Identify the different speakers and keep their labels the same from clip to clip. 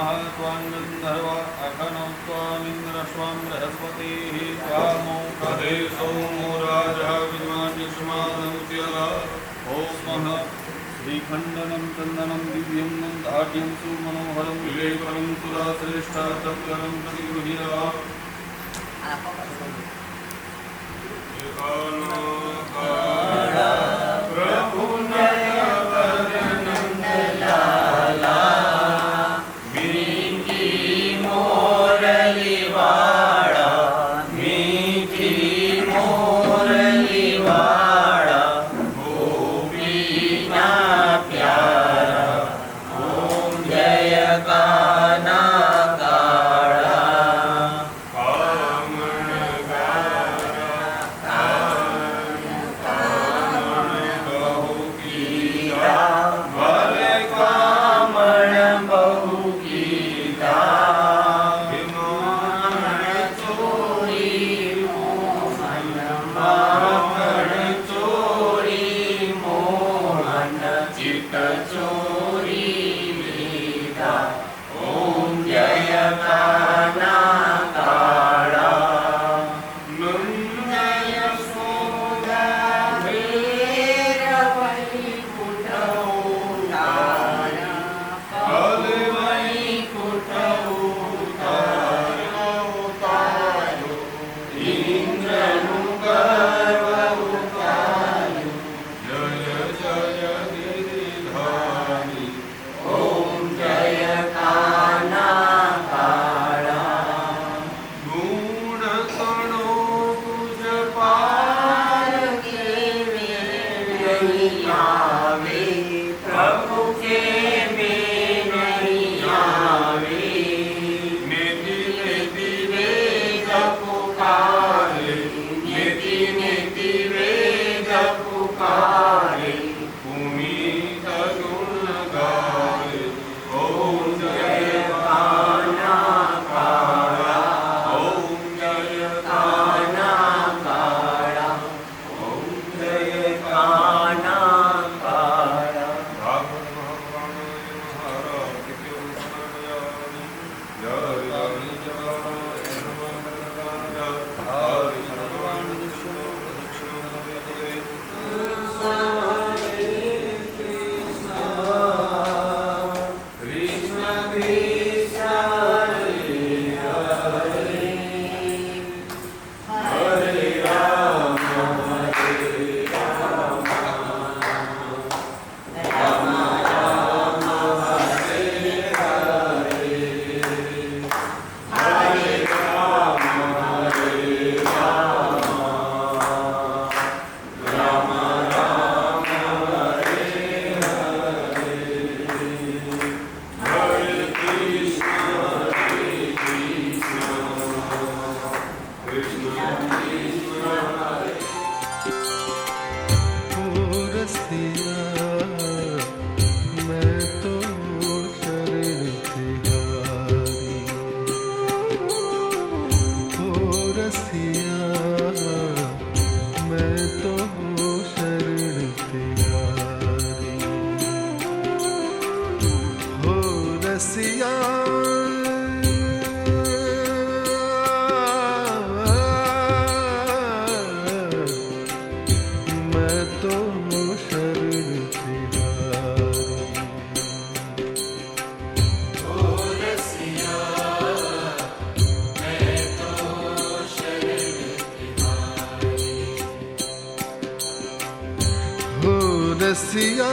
Speaker 1: त्वाङ्गन्धर्वा अखनौ त्वामिन्द्रश्वं बृहस्पतिः त्वामौषधे सोमो राजः विद्वान्युष्मादमुच्यते ओस्मः श्रीखण्डनं चन्दनं दिव्यं दाढ्यं सुमनोहरं विलेपनं सुराश्रेष्ठाचक्रं प्रतिगृह्य प्रभु
Speaker 2: रसिया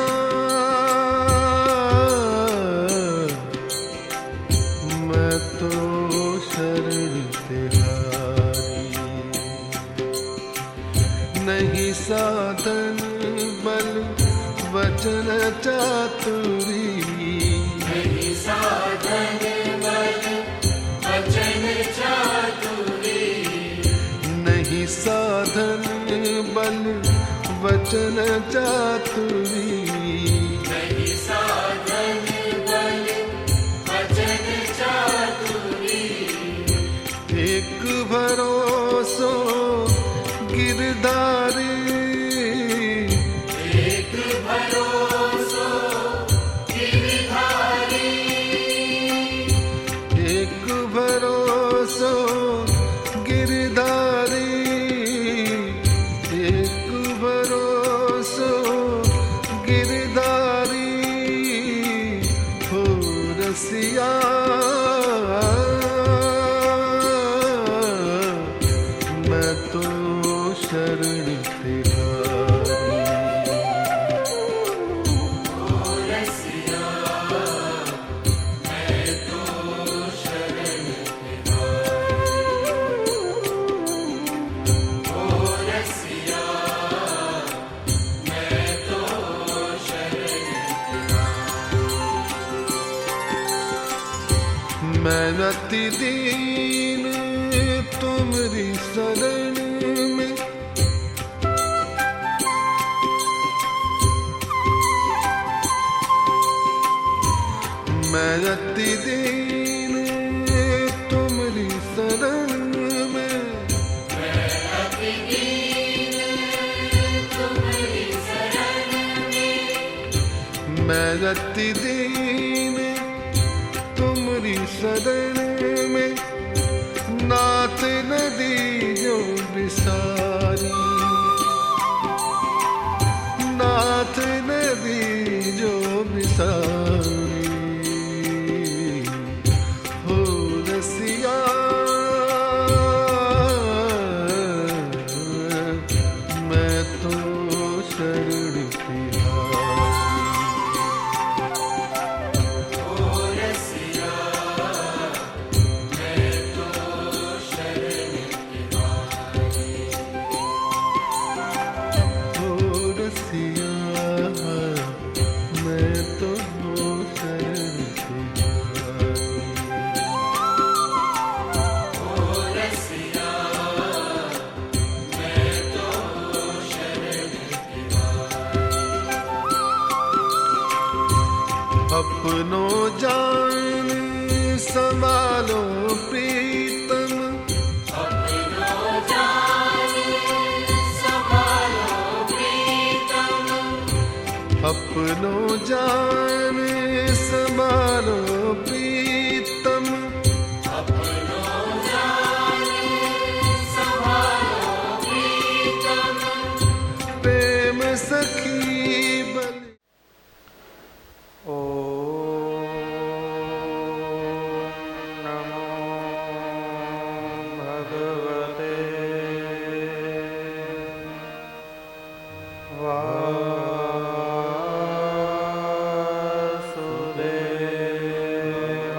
Speaker 2: मैं तो शरण तिहारी, नहीं साधन बल वचन चातुरी,
Speaker 3: नहीं साधन बल वचन चातुरी,
Speaker 2: नहीं साधन बल वचन चातुरी,
Speaker 3: नहीं साधन बल वचन चातुरी,
Speaker 2: एक भरोसो गिरधारी,
Speaker 3: एक भरोसो गिरधारी,
Speaker 2: सिया मैं तो शरण तिहारी।
Speaker 3: ओ रसिया मैं तो शरण तिहारी। ओ रसिया मैं तो शरण तिहारी।
Speaker 2: मैं अति दीन तुम्हारी शरण में, मैं अति दीन तुम्हारी शरण में,
Speaker 3: मैं अति दीन तुम्हारी शरण में।
Speaker 2: मैं अति दीन तुम्हारी शरण में, नाथ नदी जो बिसारी, नाथ नदी जो बिसारी। हो रसिया मैं तो शरण तिहारी।
Speaker 3: ओ रसिया मैं तो शरण तिहारी।
Speaker 2: हो रसिया मैं तो शरण तिहारी।
Speaker 3: ओ रसिया मैं तो शरण तिहारी।
Speaker 2: अपनो जान संभालो प्रीतम,
Speaker 3: अपनो जान संभालो प्रीतम।
Speaker 2: अपनो जान संभालो प्रीतम,
Speaker 3: अपनो जान संभालो प्रीतम।
Speaker 2: प्रेम सखी बल।
Speaker 4: नमो भगवते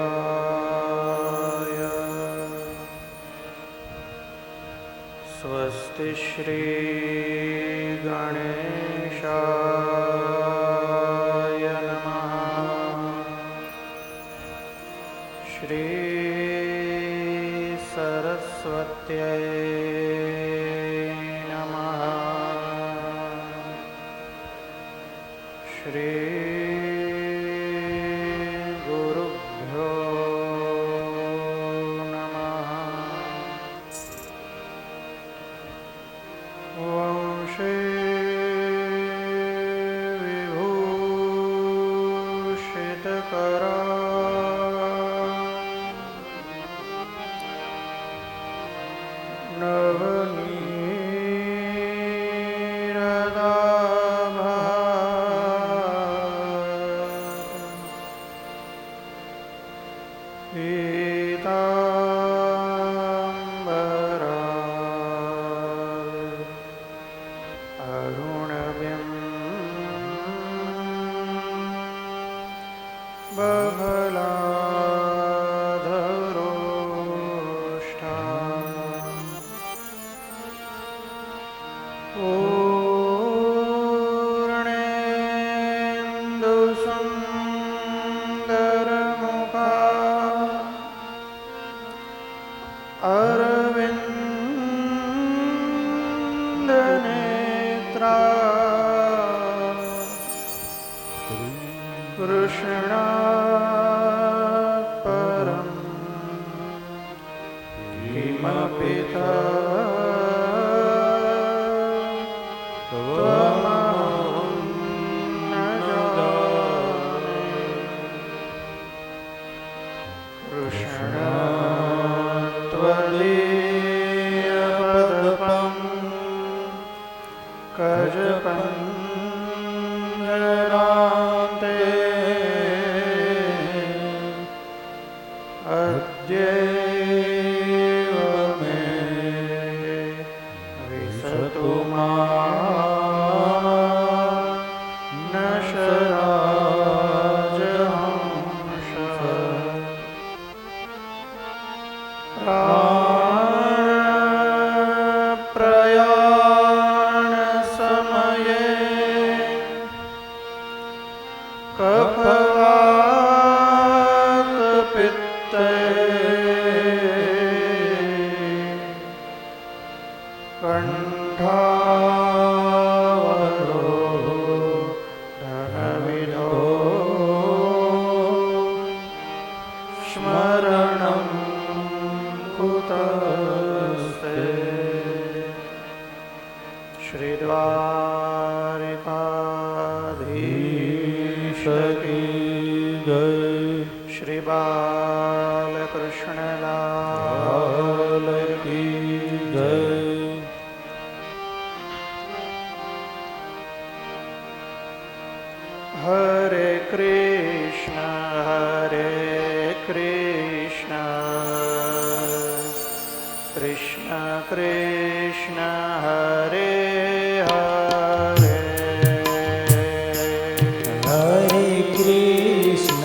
Speaker 4: वासुदेवाय। स्वस्ति श्री गणेशाय नमः। श्री सरस्वत्यै नमः। श्री गुरुभ्यो नमः। वंशे विभूषितकरा पीताम्बरा बहलाधरोष्ठा पूर्णेन्दुसुन्दरमुखा अरविन्दनेत्रा कृष्णात् परं किमपि त्वमहं न जाने। कृष्ण त्वदीयपदपं कजपञ्जरान्ते કફવાત પિત્તે કંઠાવરોધનવિધો સ્મરણં કુતસ્તે શ્રીદ્વારિકાધીશ કી જય. શ્રી બાલકૃષ્ણલાલ કી જય. હરે કૃષ્ણ કૃષ્ણ કૃષ્ણ હરે હરે
Speaker 5: હરે કૃષ્ણ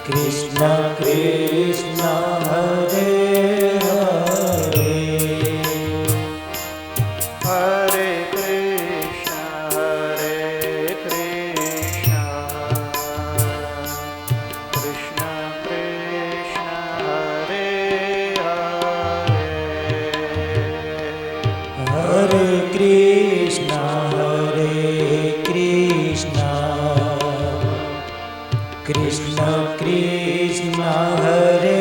Speaker 5: કૃષ્ણ કૃષ્ણ હરે હરે
Speaker 4: હરે કૃષ્ણ કૃષ્ણ કૃષ્ણ હરે હરે
Speaker 5: હરે કૃષ્ણ કૃષ્ણ કૃષ્ણ હરે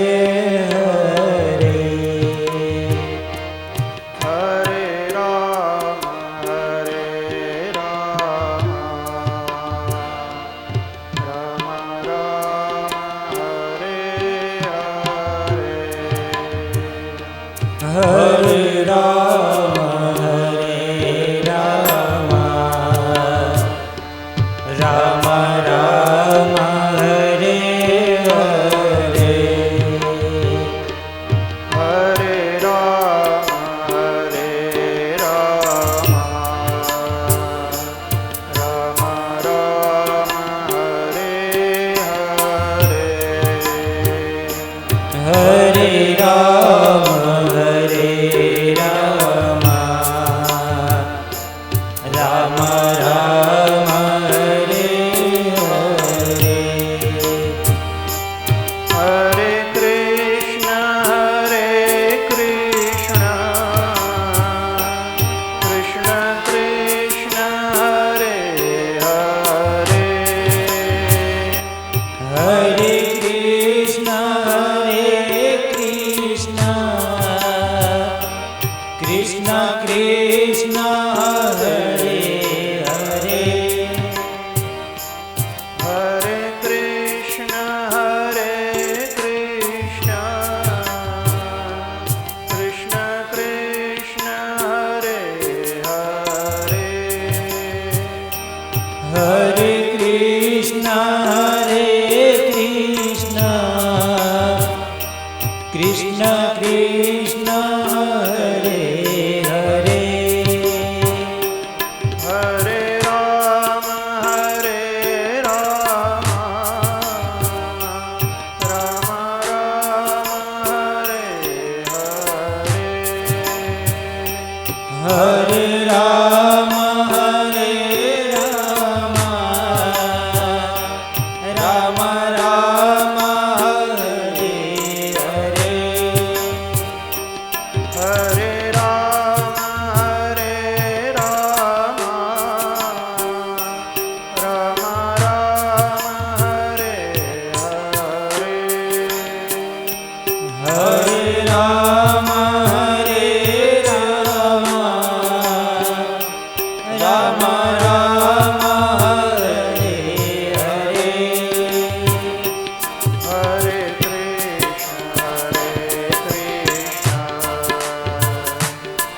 Speaker 5: હરે
Speaker 4: હરે રામ રામ રામ હરે હરે
Speaker 5: હરે રામ રામ રામ રામ હરે હરે
Speaker 4: હરે રામ રામ રામ હરે હરે
Speaker 5: હરે રામ રામ રામ હરે હરે
Speaker 4: હરે કૃષ્ણ કૃષ્ણ કૃષ્ણ હરે હરે
Speaker 5: હરે કૃષ્ણ કૃષ્ણ કૃષ્ણ હરે હરે
Speaker 4: હરે કૃષ્ણ કૃષ્ણ કૃષ્ણ હરે હરે
Speaker 5: હરે કૃષ્ણ કૃષ્ણ કૃષ્ણ હરે હરે
Speaker 4: હરે રામ રામ રામ હરે હરે
Speaker 5: હરે રામ રામ રામ હરે હરે
Speaker 4: હરે રામ રામ રામ હરે હરે
Speaker 5: હરે રામ રામ રામ હરે હરે
Speaker 4: હરે કૃષ્ણ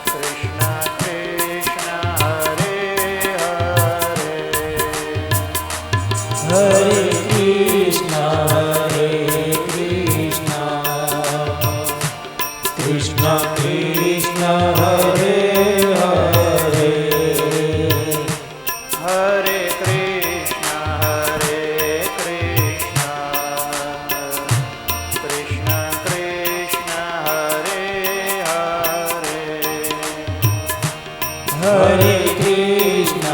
Speaker 4: કૃષ્ણ કૃષ્ણ હરે હરે
Speaker 5: હરે કૃષ્ણ કૃષ્ણ કૃષ્ણ હરે હરે હરે કૃષ્ણ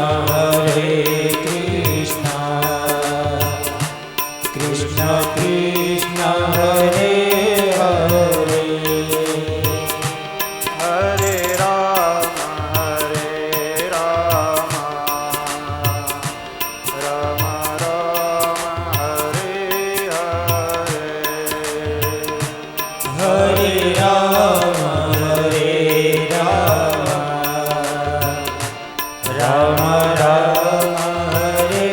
Speaker 5: કૃષ્ણ કૃષ્ણ હરે હરે
Speaker 4: હરે રામ રામ રામ હરે હરે
Speaker 5: હરે રામ રામ રામ હરે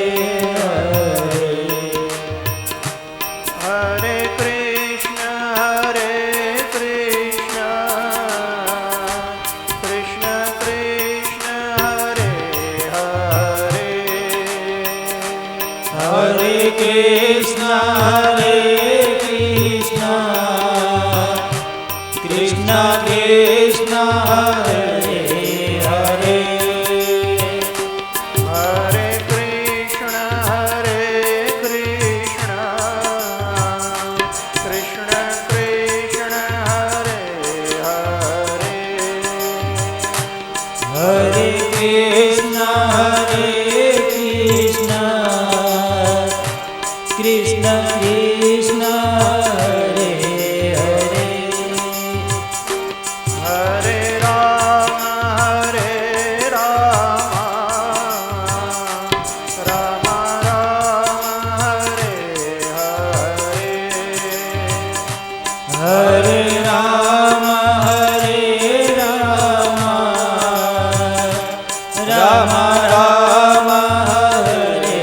Speaker 5: હરે
Speaker 4: હરે કૃષ્ણ કૃષ્ણ કૃષ્ણ હરે હરે
Speaker 5: હરે કૃષ્ણ કૃષ્ણ કૃષ્ણ હરે હરે
Speaker 4: હરે કૃષ્ણ કૃષ્ણ કૃષ્ણ હરે હરે
Speaker 5: હરે કૃષ્ણ કૃષ્ણ કૃષ્ણ હરે હરે
Speaker 4: હરે રામ રામ રામ હરે હરે
Speaker 5: હરે રામ રામ રામ હરે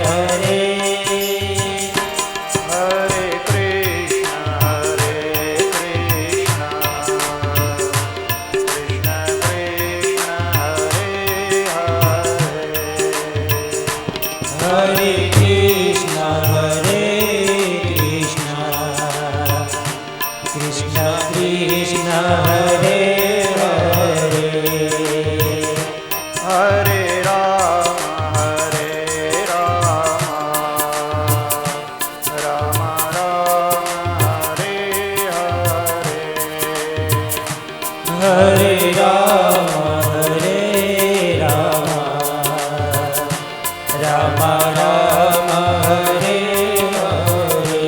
Speaker 5: હરે
Speaker 4: હરે કૃષ્ણ કૃષ્ણ કૃષ્ણ કૃષ્ણ હરે હરે
Speaker 5: હરે કૃષ્ણ કૃષ્ણ કૃષ્ણ હરે હરે
Speaker 4: હરે રામ રામ હરે હરે
Speaker 5: હરે રામ રામ રામ હરે હરે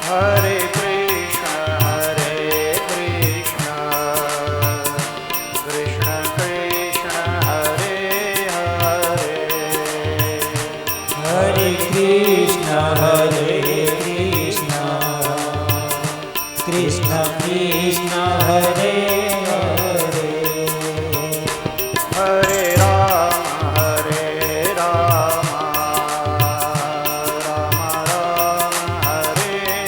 Speaker 4: હરે કૃષ્ણ કૃષ્ણ કૃષ્ણ હરે હરે
Speaker 5: હરે કૃષ્ણ કૃષ્ણ કૃષ્ણ હરે હરે
Speaker 4: હરે રામ રામ હરે હરે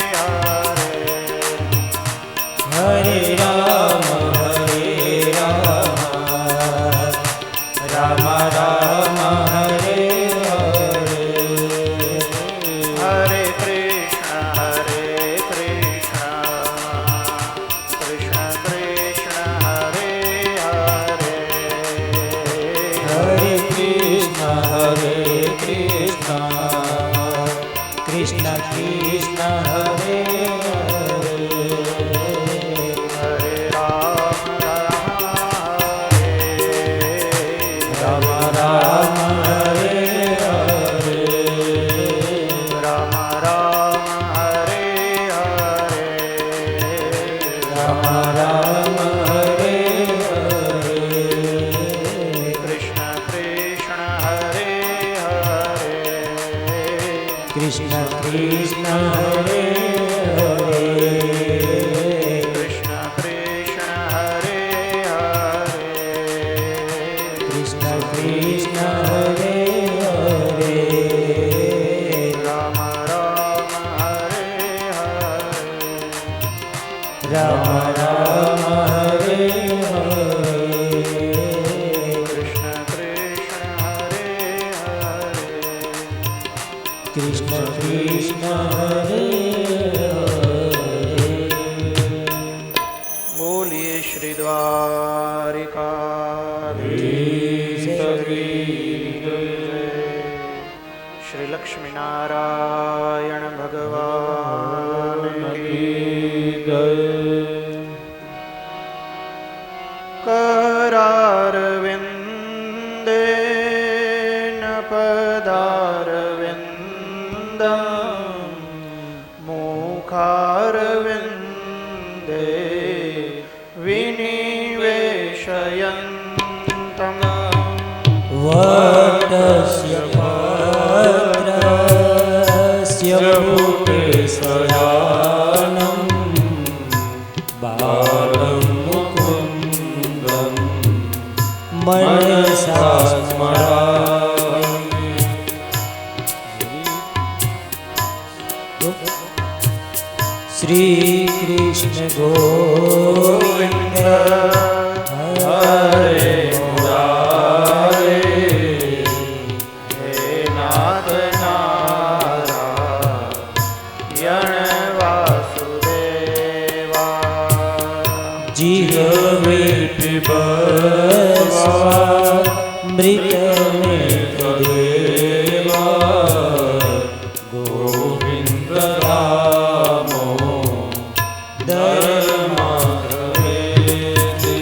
Speaker 5: હરે રામ રામ રામ હરે હરે
Speaker 4: હરે કૃષ્ણ કૃષ્ણ કૃષ્ણ હરે હરે
Speaker 5: હરે કૃષ્ણ કૃષ્ણ કૃષ્ણ હરે હરે
Speaker 4: હરે રામ
Speaker 5: રામ રામ હરે હરે
Speaker 4: રામ હરે હરે
Speaker 5: રામ રામ હરે હરે
Speaker 4: કૃષ્ણ કૃષ્ણ હરે હરે
Speaker 5: કૃષ્ણ કૃષ્ણ હરે હરે
Speaker 4: કૃષ્ણ કૃષ્ણ હરે હરે
Speaker 5: કૃષ્ણ કૃષ્ણ હરે હરે
Speaker 4: રામ હરે હરે
Speaker 5: રામ રામ હરે હરે
Speaker 4: કૃષ્ણ કૃષ્ણ હરે હરે
Speaker 5: કૃષ્ણ કૃષ્ણ હરે હરે
Speaker 4: બોલીએ શ્રી દ્વારિકાધીશ્વરી જય. શ્રી લક્ષ્મીનારાયણ ભગવાન કી જય. કરા
Speaker 5: वटस्य पत्रस्य पुटे शयानं बालं मुकुन्दं मनसा स्मरामि। श्री कृष्ण गोविंद हरे मुरारे
Speaker 4: હે નાથ નારાયણ વાસુદેવા
Speaker 5: जिह्वे पिबस्वा मृतमेतदेवा गोविन्द रामो दरमाधवेति।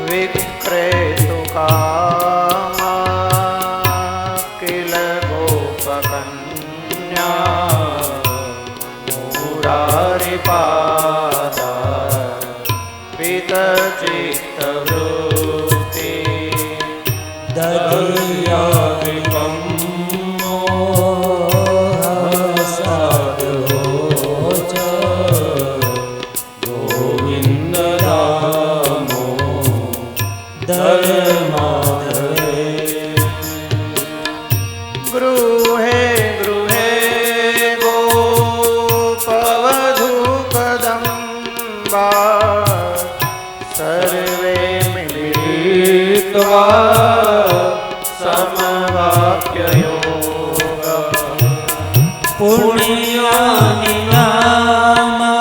Speaker 4: વિક્રેતુ કામા કિલ ગોપકન્યા મુરારિપાદા પિતચિત્તવૃત્તિ
Speaker 5: दधियादिकं मोहसाधो च गोविन्द रामो दरमाधवेति।
Speaker 4: ગૃહે ગૃહે ગોપવધૂકદંબા સર્વે મિલિત્વા સમવાપ્યયોગ
Speaker 5: पुण्यानि नामा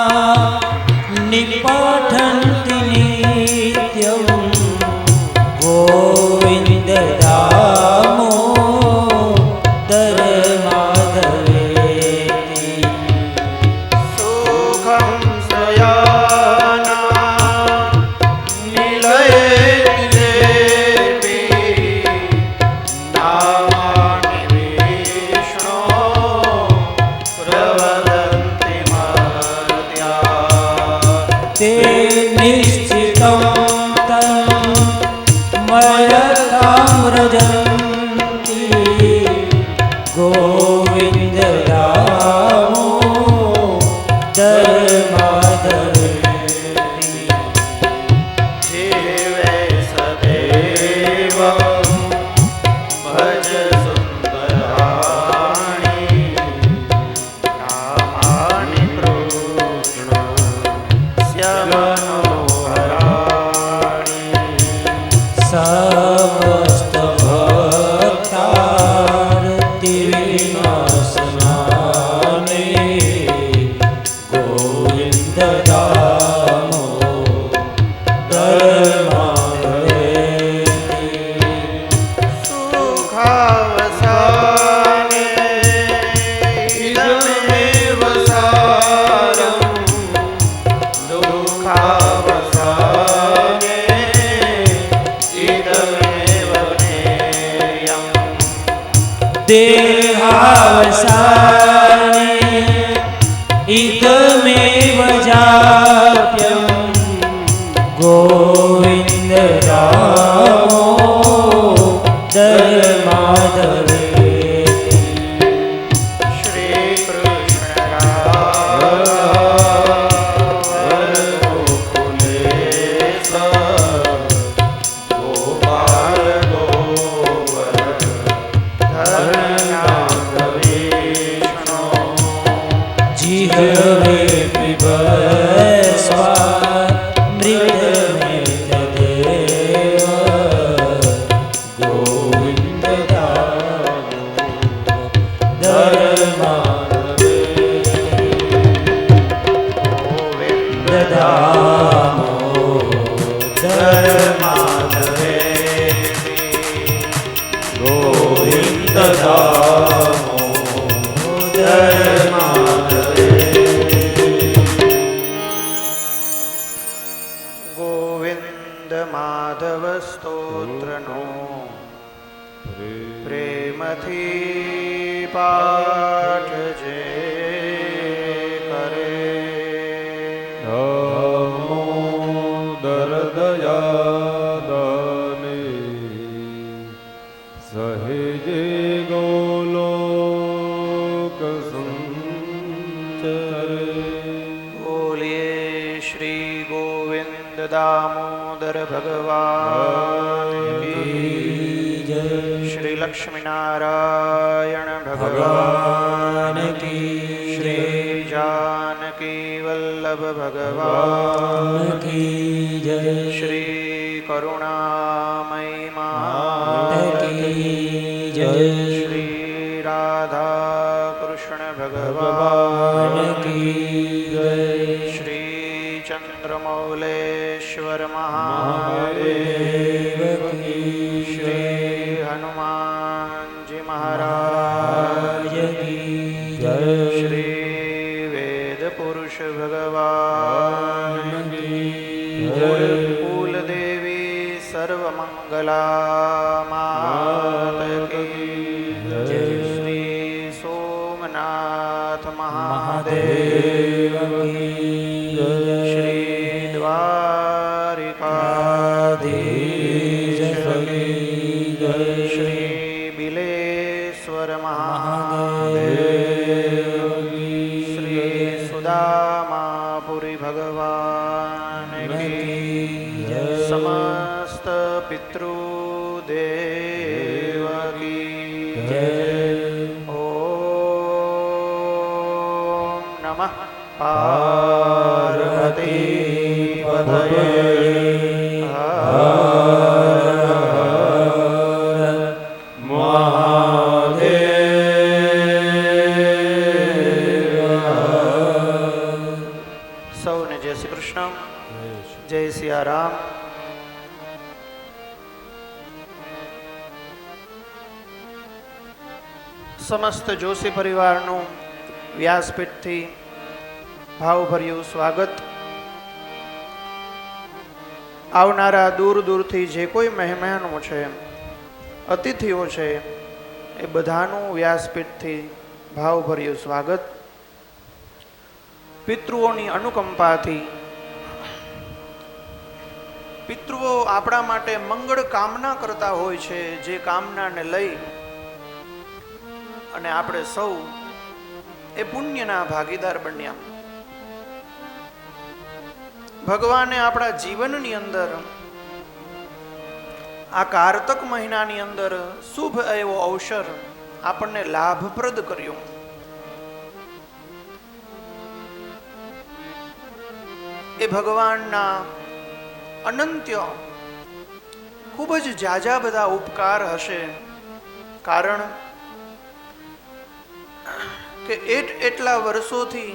Speaker 5: निपठन्ति नित्यं गोविन्द रामो दरमाधवेति।
Speaker 4: સુખં સયાના નિલયેતિ દેવી નામાનિ વિષ્ણો પ્રવદન્તિ મર્ત્યા
Speaker 5: ते निश्चितं तं मयताम्रजन्ति गोविन्द रामो दरमाधवेति।
Speaker 4: જીવે સદેવં ભજ સુંદરાણી નામાનિ કૃષ્ણ શ્યામનોહરાણી
Speaker 5: समस्त भक्तार्ति विनाशनाने गोविन्द रामो दरमाधवेति।
Speaker 4: સુખાવસાને ઇદમેવ સારં દુઃખાવસાને ઇદમેવ જ્ઞેયં
Speaker 5: देहावसाने इदमेव जाप्यं गोविन्द रामो दरमाधवेति।
Speaker 4: શ્રીકૃષ્ણ ગોપાલ ગોવર ધરનાથ વિષ્ણુ
Speaker 5: जिह्वे पिबस्वा मृतमेतदेव गोविन्द रामो दरमाधवेति।
Speaker 4: ગોવિંદ
Speaker 5: दामो
Speaker 4: ધર્માધવેતિ
Speaker 5: गोविन्द
Speaker 4: ગોવિંદ માધવ સ્તોત્રનો પ્રેમથી પાઠ જે કરે
Speaker 1: દામોદર દયાદાને
Speaker 4: દામોદર ભગવાન કી
Speaker 5: જય.
Speaker 4: શ્રી લક્ષ્મીનારાયણ
Speaker 5: ભગવાન
Speaker 4: ભગવાન
Speaker 5: કી
Speaker 4: શ્રી જાનકી વલ્લભ ભગવાન
Speaker 5: કી જય.
Speaker 4: શ્રી કરુણામય
Speaker 5: માત
Speaker 4: માત
Speaker 5: કી જય.
Speaker 4: શ્રી રાધા કૃષ્ણ
Speaker 5: ભગવાન
Speaker 4: ભગવાન
Speaker 5: કી જય.
Speaker 4: શ્રી ચંદ્રમૌલેશ્વર મહાદેવ
Speaker 5: મહાદેવ કી જય.
Speaker 4: શ્રી હનુમાનજી મહારાજ
Speaker 5: કી જય.
Speaker 4: શ્રી વેદ પુરુષ ભગવાન
Speaker 5: કી જય.
Speaker 4: કુલદેવી સર્વમંગલા માત કી
Speaker 5: જય.
Speaker 4: શ્રી સોમનાથ મહાદેવ
Speaker 5: મહાદેવ કી જય.
Speaker 4: શ્રી દ્વારિકાધીશ
Speaker 5: કી જય.
Speaker 4: શ્રી બિલેશ્વર
Speaker 5: મહાદેવ
Speaker 4: મહાદેવ
Speaker 5: કી
Speaker 4: શ્રી સુદામાપુરી ભગવાન કી
Speaker 5: કી જય.
Speaker 4: સમસ્ત પિતૃદેવ કી
Speaker 5: જય.
Speaker 4: ઓમ નમઃ પાર્વતી પતયે સૌને જય શ્રી કૃષ્ણ, જય સિયારામ. સમસ્ત જોશી પરિવારનું વ્યાસપીઠથી ભાવભર્યું સ્વાગત. આવનારા દૂર દૂરથી જે કોઈ મહેમાનો છે, અતિથિઓ છે, એ બધાનું વ્યાસપીઠથી ભાવભર્યું સ્વાગત. પિતૃઓની અનુકંપાથી, પિતૃઓ આપણા માટે મંગળ કામના કરતા હોય છે, જે કામનાને લઈ અને આપણે સૌ એ પુણ્યના ભાગીદાર બન્યા. ભગવાને આપણા જીવનની અંદર આ કારતક મહિનાની અંદર શુભ એવો અવસર આપણને લાભપ્રદ કર્યો. એ ભગવાનના અનંત્ય ખૂબ જ જાજા બધા ઉપકાર હશે. કારણ કે એટલા વર્ષોથી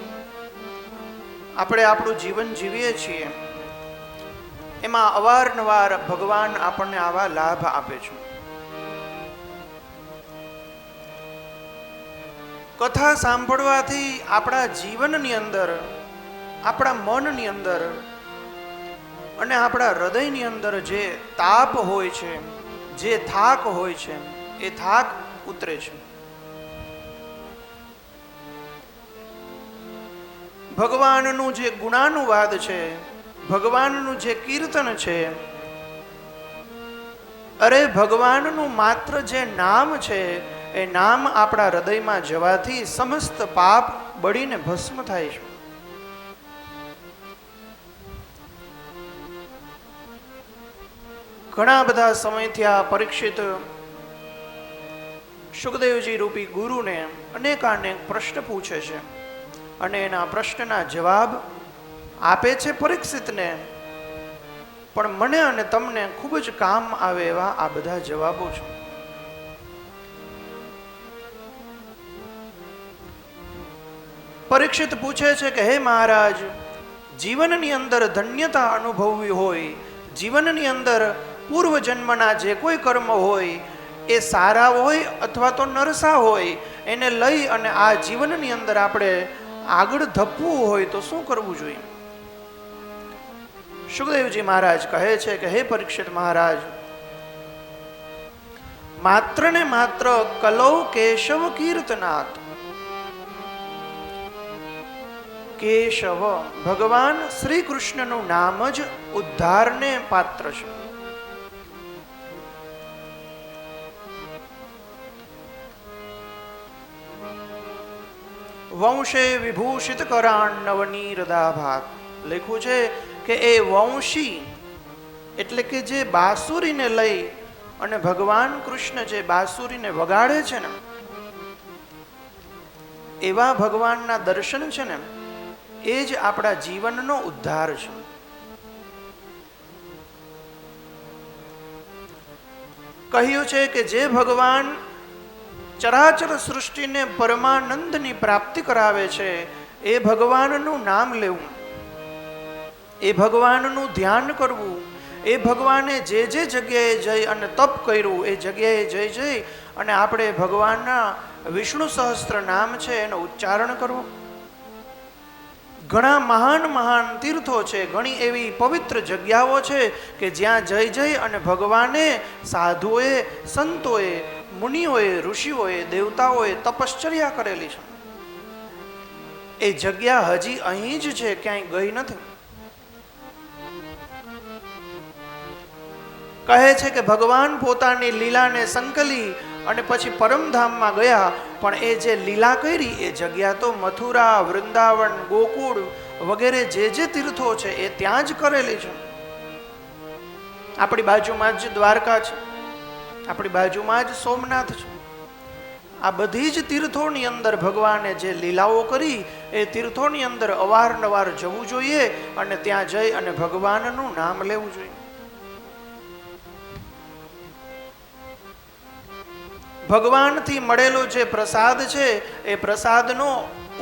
Speaker 4: આપણે આપણું જીવન જીવીએ છીએ, એમાં અવારનવાર ભગવાન આપણને આવા લાભ આપે છે. કથા સાંભળવાથી આપણા જીવનની અંદર, આપણા મનની અંદર અને આપણા હૃદયની અંદર જે તાપ હોય છે, જે થાક હોય છે, એ થાક ઉતરે છે. ભગવાનનું જે ગુણાનુવાદ છે, ભગવાનનું જે કીર્તન છે, અરે ભગવાનનું માત્ર જે નામ છે, એ નામ આપણા હૃદયમાં જવાથી સમસ્ત પાપ બળીને ભસ્મ થાય છે. ઘણા બધા સમયથી આ પરીક્ષિત સુખદેવજી રૂપી ગુરુને અનેકાનેક પ્રશ્ન પૂછે છે અને એના પ્રશ્નના જવાબ આપે છે પરીક્ષિતને. પણ મને અને તમને ખૂબ જ કામ આવે એવા આ બધા જવાબો છે. પરીક્ષિત પૂછે છે કે હે મહારાજ, જીવનની અંદર ધન્યતા અનુભવવી હોય, જીવનની અંદર પૂર્વ જન્મના જે કોઈ કર્મ હોય એ સારા હોય અથવા તો નરસા હોય, એને લઈ અને આ જીવનની અંદર આપણે આગળ ધપવું હોય તો શું કરવું જોઈએ? સુખદેવજી મહારાજ કહે છે કે હે પરીક્ષિત મહારાજ, માત્ર ને માત્ર કલૌ કેશવ કીર્તનાથ. કેશવ ભગવાન શ્રી કૃષ્ણનું નામ જ ઉદ્ધારને પાત્ર છે. વંશે વિભૂષિત કરાણ નવનીરદાભાત લખ્યું છે કે એ વંશી એટલે કે જે બાંસુરીને લઈ અને ભગવાન કૃષ્ણ જે બાંસુરીને વગાડે છે ને, એવા ભગવાનના દર્શન છે ને, એ જ આપણા જીવનનો ઉદ્ધાર છે. કહ્યું છે કે જે ભગવાન ચરાચર સૃષ્ટિને પરમાનંદની પ્રાપ્તિ કરાવે છે, એ ભગવાનનું નામ લેવું, એ ભગવાનનું ધ્યાન કરવું, એ ભગવાને જે જે જગ્યાએ જઈ અને તપ કર્યું એ જગ્યાએ જઈ અને આપણે ભગવાનના વિષ્ણુ સહસ્ત્ર નામ છે એનો ઉચ્ચારણ કરવો. ઘણા મહાન મહાન તીર્થો છે, ઘણી એવી પવિત્ર જગ્યાઓ છે કે જ્યાં જઈ અને ભગવાને સાધુઓએ, સંતોએ, મુનિઓએ, ઋષિઓએ, દેવતાઓએ તપશ્ચર્યા કરેલી છે. એ જગ્યા હજી અહીં જ છે, ક્યાંય ગઈ નથી. કહે છે કે ભગવાન પોતાની લીલાને સંકલી અને પછી પરમધામમાં ગયા, પણ એ જે લીલા કરી એ જગ્યા તો મથુરા, વૃંદાવન, ગોકુળ વગેરે જે જે તીર્થો છે એ ત્યાં જ કરેલી છે. આપણી બાજુમાં જ દ્વારકા છે, આપણી બાજુમાં જ સોમનાથ છે. આ બધી જ તીર્થોની અંદર ભગવાને જે લીલાઓ કરી એ તીર્થોની અંદર અવારનવાર જવું જોઈએ અને ત્યાં જઈ અને ભગવાનનું નામ લેવું જોઈએ. ભગવાનથી મળેલો જે પ્રસાદ છે એ પ્રસાદનો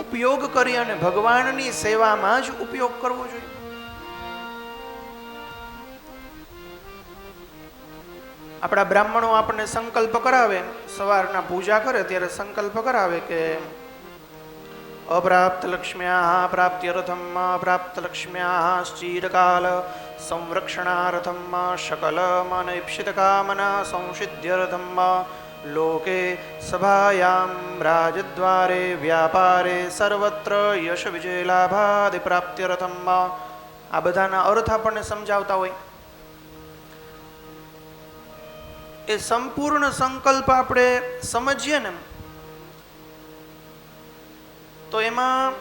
Speaker 4: ઉપયોગ કરી અને ભગવાનની સેવામાં જ ઉપયોગ કરવો જોઈએ. આપણા બ્રાહ્મણો આપણને સંકલ્પ કરાવે, સવારના પૂજા કરે ત્યારે સંકલ્પ કરાવે કે અપ્રાપ્ત લક્ષ્મ્યા પ્રાપ્ત્યર્થમ પ્રાપ્ત લક્ષ્મ્યા ચિરકાલ સંરક્ષણાર્થમ શકલ મન ઈપ્સિત કામના સંસિદ્ધ્યર્થમ લોકે સભાયામ રાજદ્વારે વ્યાપારે સર્વત્ર યશ વિજય લાભાદિ પ્રાપ્ત્યર્થમ. આ બધાના અર્થ આપણને સમજાવતા હોય. એ સંપૂર્ણ સંકલ્પ આપણે સમજીએ ને તો એમાં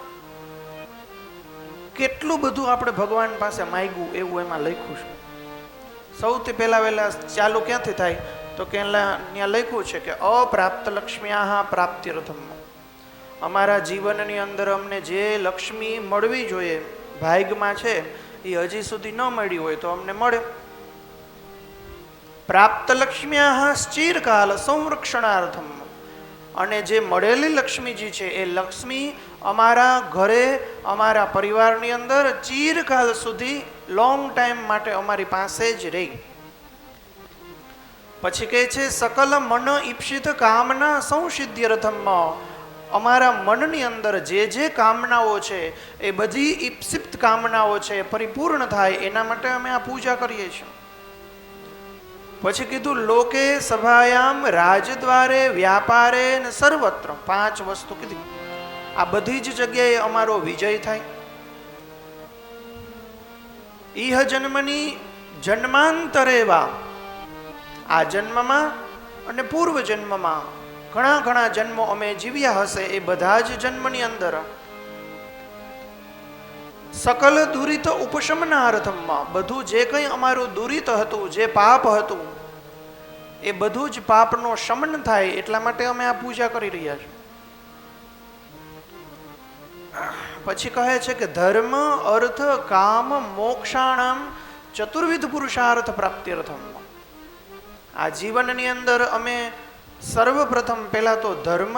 Speaker 4: કેટલું બધું આપણે ભગવાન પાસે માંગ્યું એવું એમાં લખ્યું છે. સૌથી પહેલા ચાલુ ક્યાંથી થાય તો કે ત્યાં લખ્યું છે કે અપ્રાપ્ત લક્ષ્મ્યા પ્રાપ્ત્યર્થમ. અમારા જીવનની અંદર અમને જે લક્ષ્મી મળવી જોઈએ, ભાગ્યમાં છે, એ હજી સુધી ન મળી હોય તો અમને મળે. પ્રાપ્ત લક્ષ્મ્યા ચિરકાલ સંરક્ષણાર્થમ. અને જે મળેલી લક્ષ્મીજી છે એ લક્ષ્મી અમારા ઘરે, અમારા પરિવારની અંદર ચિરકાલ સુધી, લોંગ ટાઈમ માટે અમારી પાસે જ રહી. પછી કહે છે સકલ મન ઈપ્સિત કામના સંસિદ્ધ્યર્થમ. અમારા મનની અંદર જે જે કામનાઓ છે એ બધી ઈપ્સિત કામનાઓ છે પરિપૂર્ણ થાય એના માટે અમે આ પૂજા કરીએ છીએ. પછી કીધું લોકે સભાયામ રાજદ્વારે વ્યાપારે ને સર્વત્ર. 5 વસ્તુ કીધી. આ બધી જ જગ્યાએ અમારો વિજય થાય. ઈહ જન્મની જન્માંતરેવા. આ જન્મમાં અને પૂર્વ જન્મમાં ઘણા ઘણા જન્મો અમે જીવ્યા હશે, એ બધા જ જન્મની અંદર સકલ દુરિત ઉપશમનાર્થમમાં, બધું જે કંઈ અમારું દુરિત હતું, જે પાપ હતું, એ બધું જ પાપનો શમન થાય એટલા માટે અમે આ પૂજા કરી રહ્યા છીએ. પછી કહે છે કે ધર્મ અર્થ કામ મોક્ષાણામ ચતુર્વિધ પુરુષાર્થ પ્રાપ્ત્યર્થમ. આ જીવનની અંદર અમે સર્વપ્રથમ પહેલા તો ધર્મ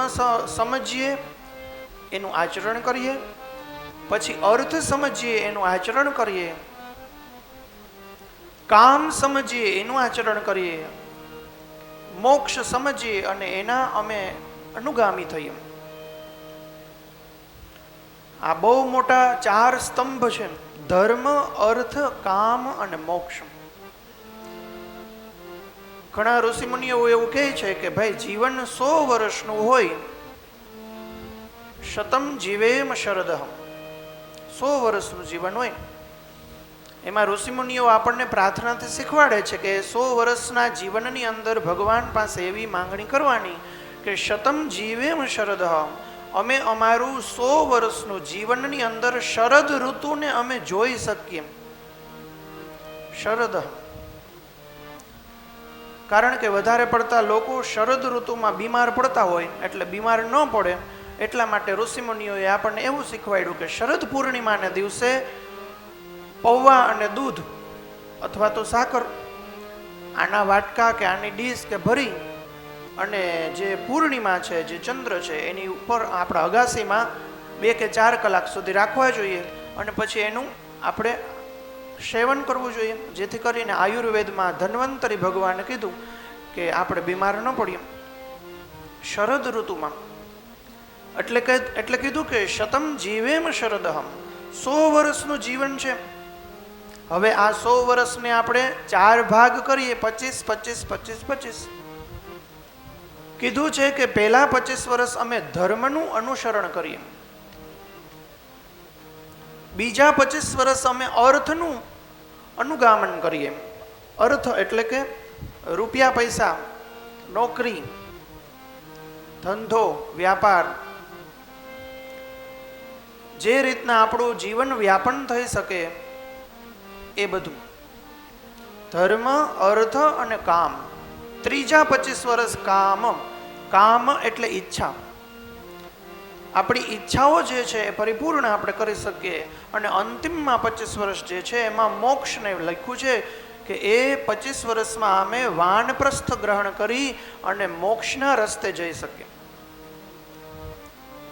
Speaker 4: સમજીએ, એનું આચરણ કરીએ. પછી અર્થ સમજીએ, એનું આચરણ કરીએ. કામ સમજીએ, એનું આચરણ કરીએ. મોક્ષ સમજીએ અને એના અમે અનુગામી થઈએ. આ બહુ મોટા 4 સ્તંભ છે: ધર્મ, અર્થ, કામ અને મોક્ષ. ઘણા ઋષિમુનિઓ એવું કહે છે કે ભાઈ જીવન 100 વર્ષનું હોય, શતમ જીવેમ શરદઃ. 100 વર્ષનું જીવન હોય. એમાં ઋષિમુનિઓ આપણને પ્રાર્થનાથી શીખવાડે છે કે 100 વર્ષના જીવનની અંદર ભગવાન પાસે એવી માંગણી કરવાની કે શતમ જીવેમ શરદઃ. અમે અમારું 100 વર્ષનું જીવનની અંદર શરદ ઋતુને અમે જોઈ શકીએ. શરદ. કારણ કે વધારે પડતા લોકો શરદ ઋતુમાં બીમાર પડતા હોય, એટલે બીમાર ન પડે એટલા માટે ઋષિમુનિઓએ આપણને એવું શીખવાડ્યું કે શરદ પૂર્ણિમાને દિવસે પૌવા અને દૂધ અથવા તો સાકર આના વાટકા કે આની ડીશ કે ભરી અને જે પૂર્ણિમા છે, જે ચંદ્ર છે, એની ઉપર આપણા અગાસીમાં 2 કે 4 કલાક સુધી રાખવા જોઈએ અને પછી એનું આપણે સેવન કરવું જોઈએ, જેથી કરીને આયુર્વેદમાં ધન્વંતરી ભગવાને કીધું કે આપણે બીમાર ન પડીએ શરદ ઋતુમાં. એટલે કીધું કે શતમ જીવેમ શરદહમ, 100 વર્ષનું જીવન છે. હવે આ 100 વર્ષને આપણે 4 ભાગ કરીએ, 25, 25, 25, 25. કીધું છે કે પહેલા 25 વર્ષ અમે ધર્મનું અનુસરણ કરીએ, બીજા 25 વર્ષ અમે અર્થનું અનુગામન કરીએ. અર્થ એટલે કે રૂપિયા પૈસા, નોકરી, ધંધો, વ્યાપાર, જે રીતના આપણું જીવન વ્યાપન થઈ શકે એ બધું. ધર્મ, અર્થ અને કામ. ત્રીજા 25 વર્ષ કામ. કામ એટલે ઈચ્છા. આપણી ઈચ્છાઓ જે છે એ પરિપૂર્ણ આપણે કરી શકીએ. અને અંતિમમાં 25 વર્ષ જે છે એમાં મોક્ષને લખ્યું છે કે એ 25 વર્ષમાં અમે વાનપ્રસ્થ ગ્રહણ કરી અને મોક્ષના રસ્તે જઈ શકીએ.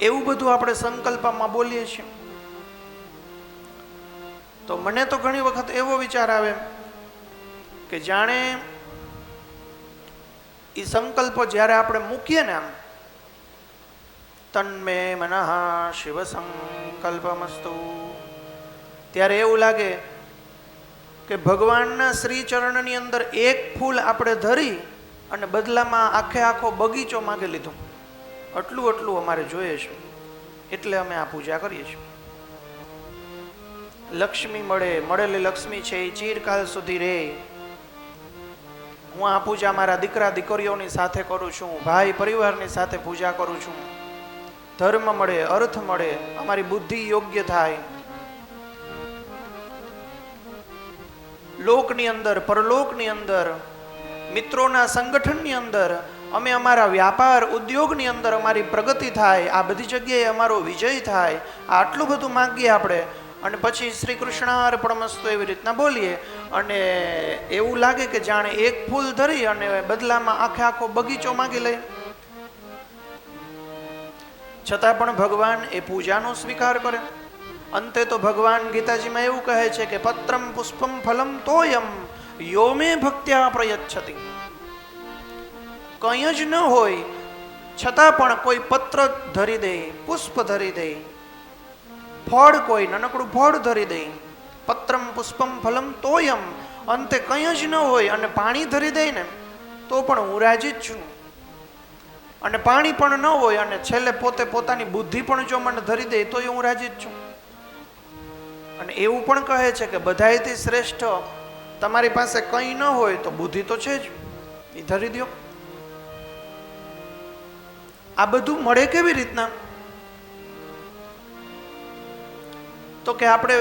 Speaker 4: એવું બધું આપણે સંકલ્પમાં બોલીએ છીએ. તો મને તો ઘણી વખત એવો વિચાર આવે કે જાણે એ સંકલ્પો જ્યારે આપણે મૂકીએ ને, આમ તન્મે મનઃ શિવ સંકલ્પમસ્તુ, ત્યારે એવું લાગે કે ભગવાનના શ્રી ચરણની અંદર એક ફૂલ આપણે ધરી અને બદલામાં આખો બગીચો માગી લીધો. આટલું અમારે જોઈએ છે એટલે અમે આ પૂજા કરીએ છીએ. લક્ષ્મી મળેલી લક્ષ્મી છે એ ચિરકાલ સુધી રહે. હું આ પૂજા મારા દીકરા દીકરીઓની સાથે કરું છું, ભાઈ પરિવારની સાથે પૂજા કરું છું. ધર્મ મળે, અર્થ મળે, અમારી બુદ્ધિ યોગ્ય થાય, લોકની અંદર, પરલોકની અંદર, મિત્રોના સંગઠનની અંદર, અમે અમારા વ્યાપાર ઉદ્યોગની અંદર અમારી પ્રગતિ થાય, આ બધી જગ્યાએ અમારો વિજય થાય. આટલું બધું માંગીએ આપણે અને પછી શ્રી કૃષ્ણાર્પણમસ્તુ એવી રીતના બોલીએ અને એવું લાગે કે જાણે એક ફૂલ ધરી અને બદલામાં આખો બગીચો માંગી લે. છતાં પણ ભગવાન એ પૂજાનો સ્વીકાર કરે. અંતે તો ભગવાન ગીતાજીમાં એવું કહે છે કે પત્રમ પુષ્પમ ફલમ તોયમ યો મે ભક્ત્યા પ્રયચ્છતિ. કંઈ જ ન હોય છતાં પણ કોઈ પત્ર ધરી દે, પુષ્પ ધરી દે, ફળ કોઈ નાનકડું ફળ ધરી દે. પત્રમ પુષ્પમ ફલમ તોયમ, અંતે કંઈ જ ન હોય અને પાણી ધરી દે ને તો પણ હું રાજી જ છું. અને પાણી પણ ન હોય અને છેલ્લે પોતે પોતાની બુદ્ધિ પણ જો મને ધરી દે તો હું રાજી જ છું. અને એવું પણ કહે છે કે બધાયથી શ્રેષ્ઠ તમારી પાસે કંઈ ન હોય તો બુદ્ધિ તો છે જ, એ ધરી દો. આ બધું મળે કેવી રીતના? તો કે આપણે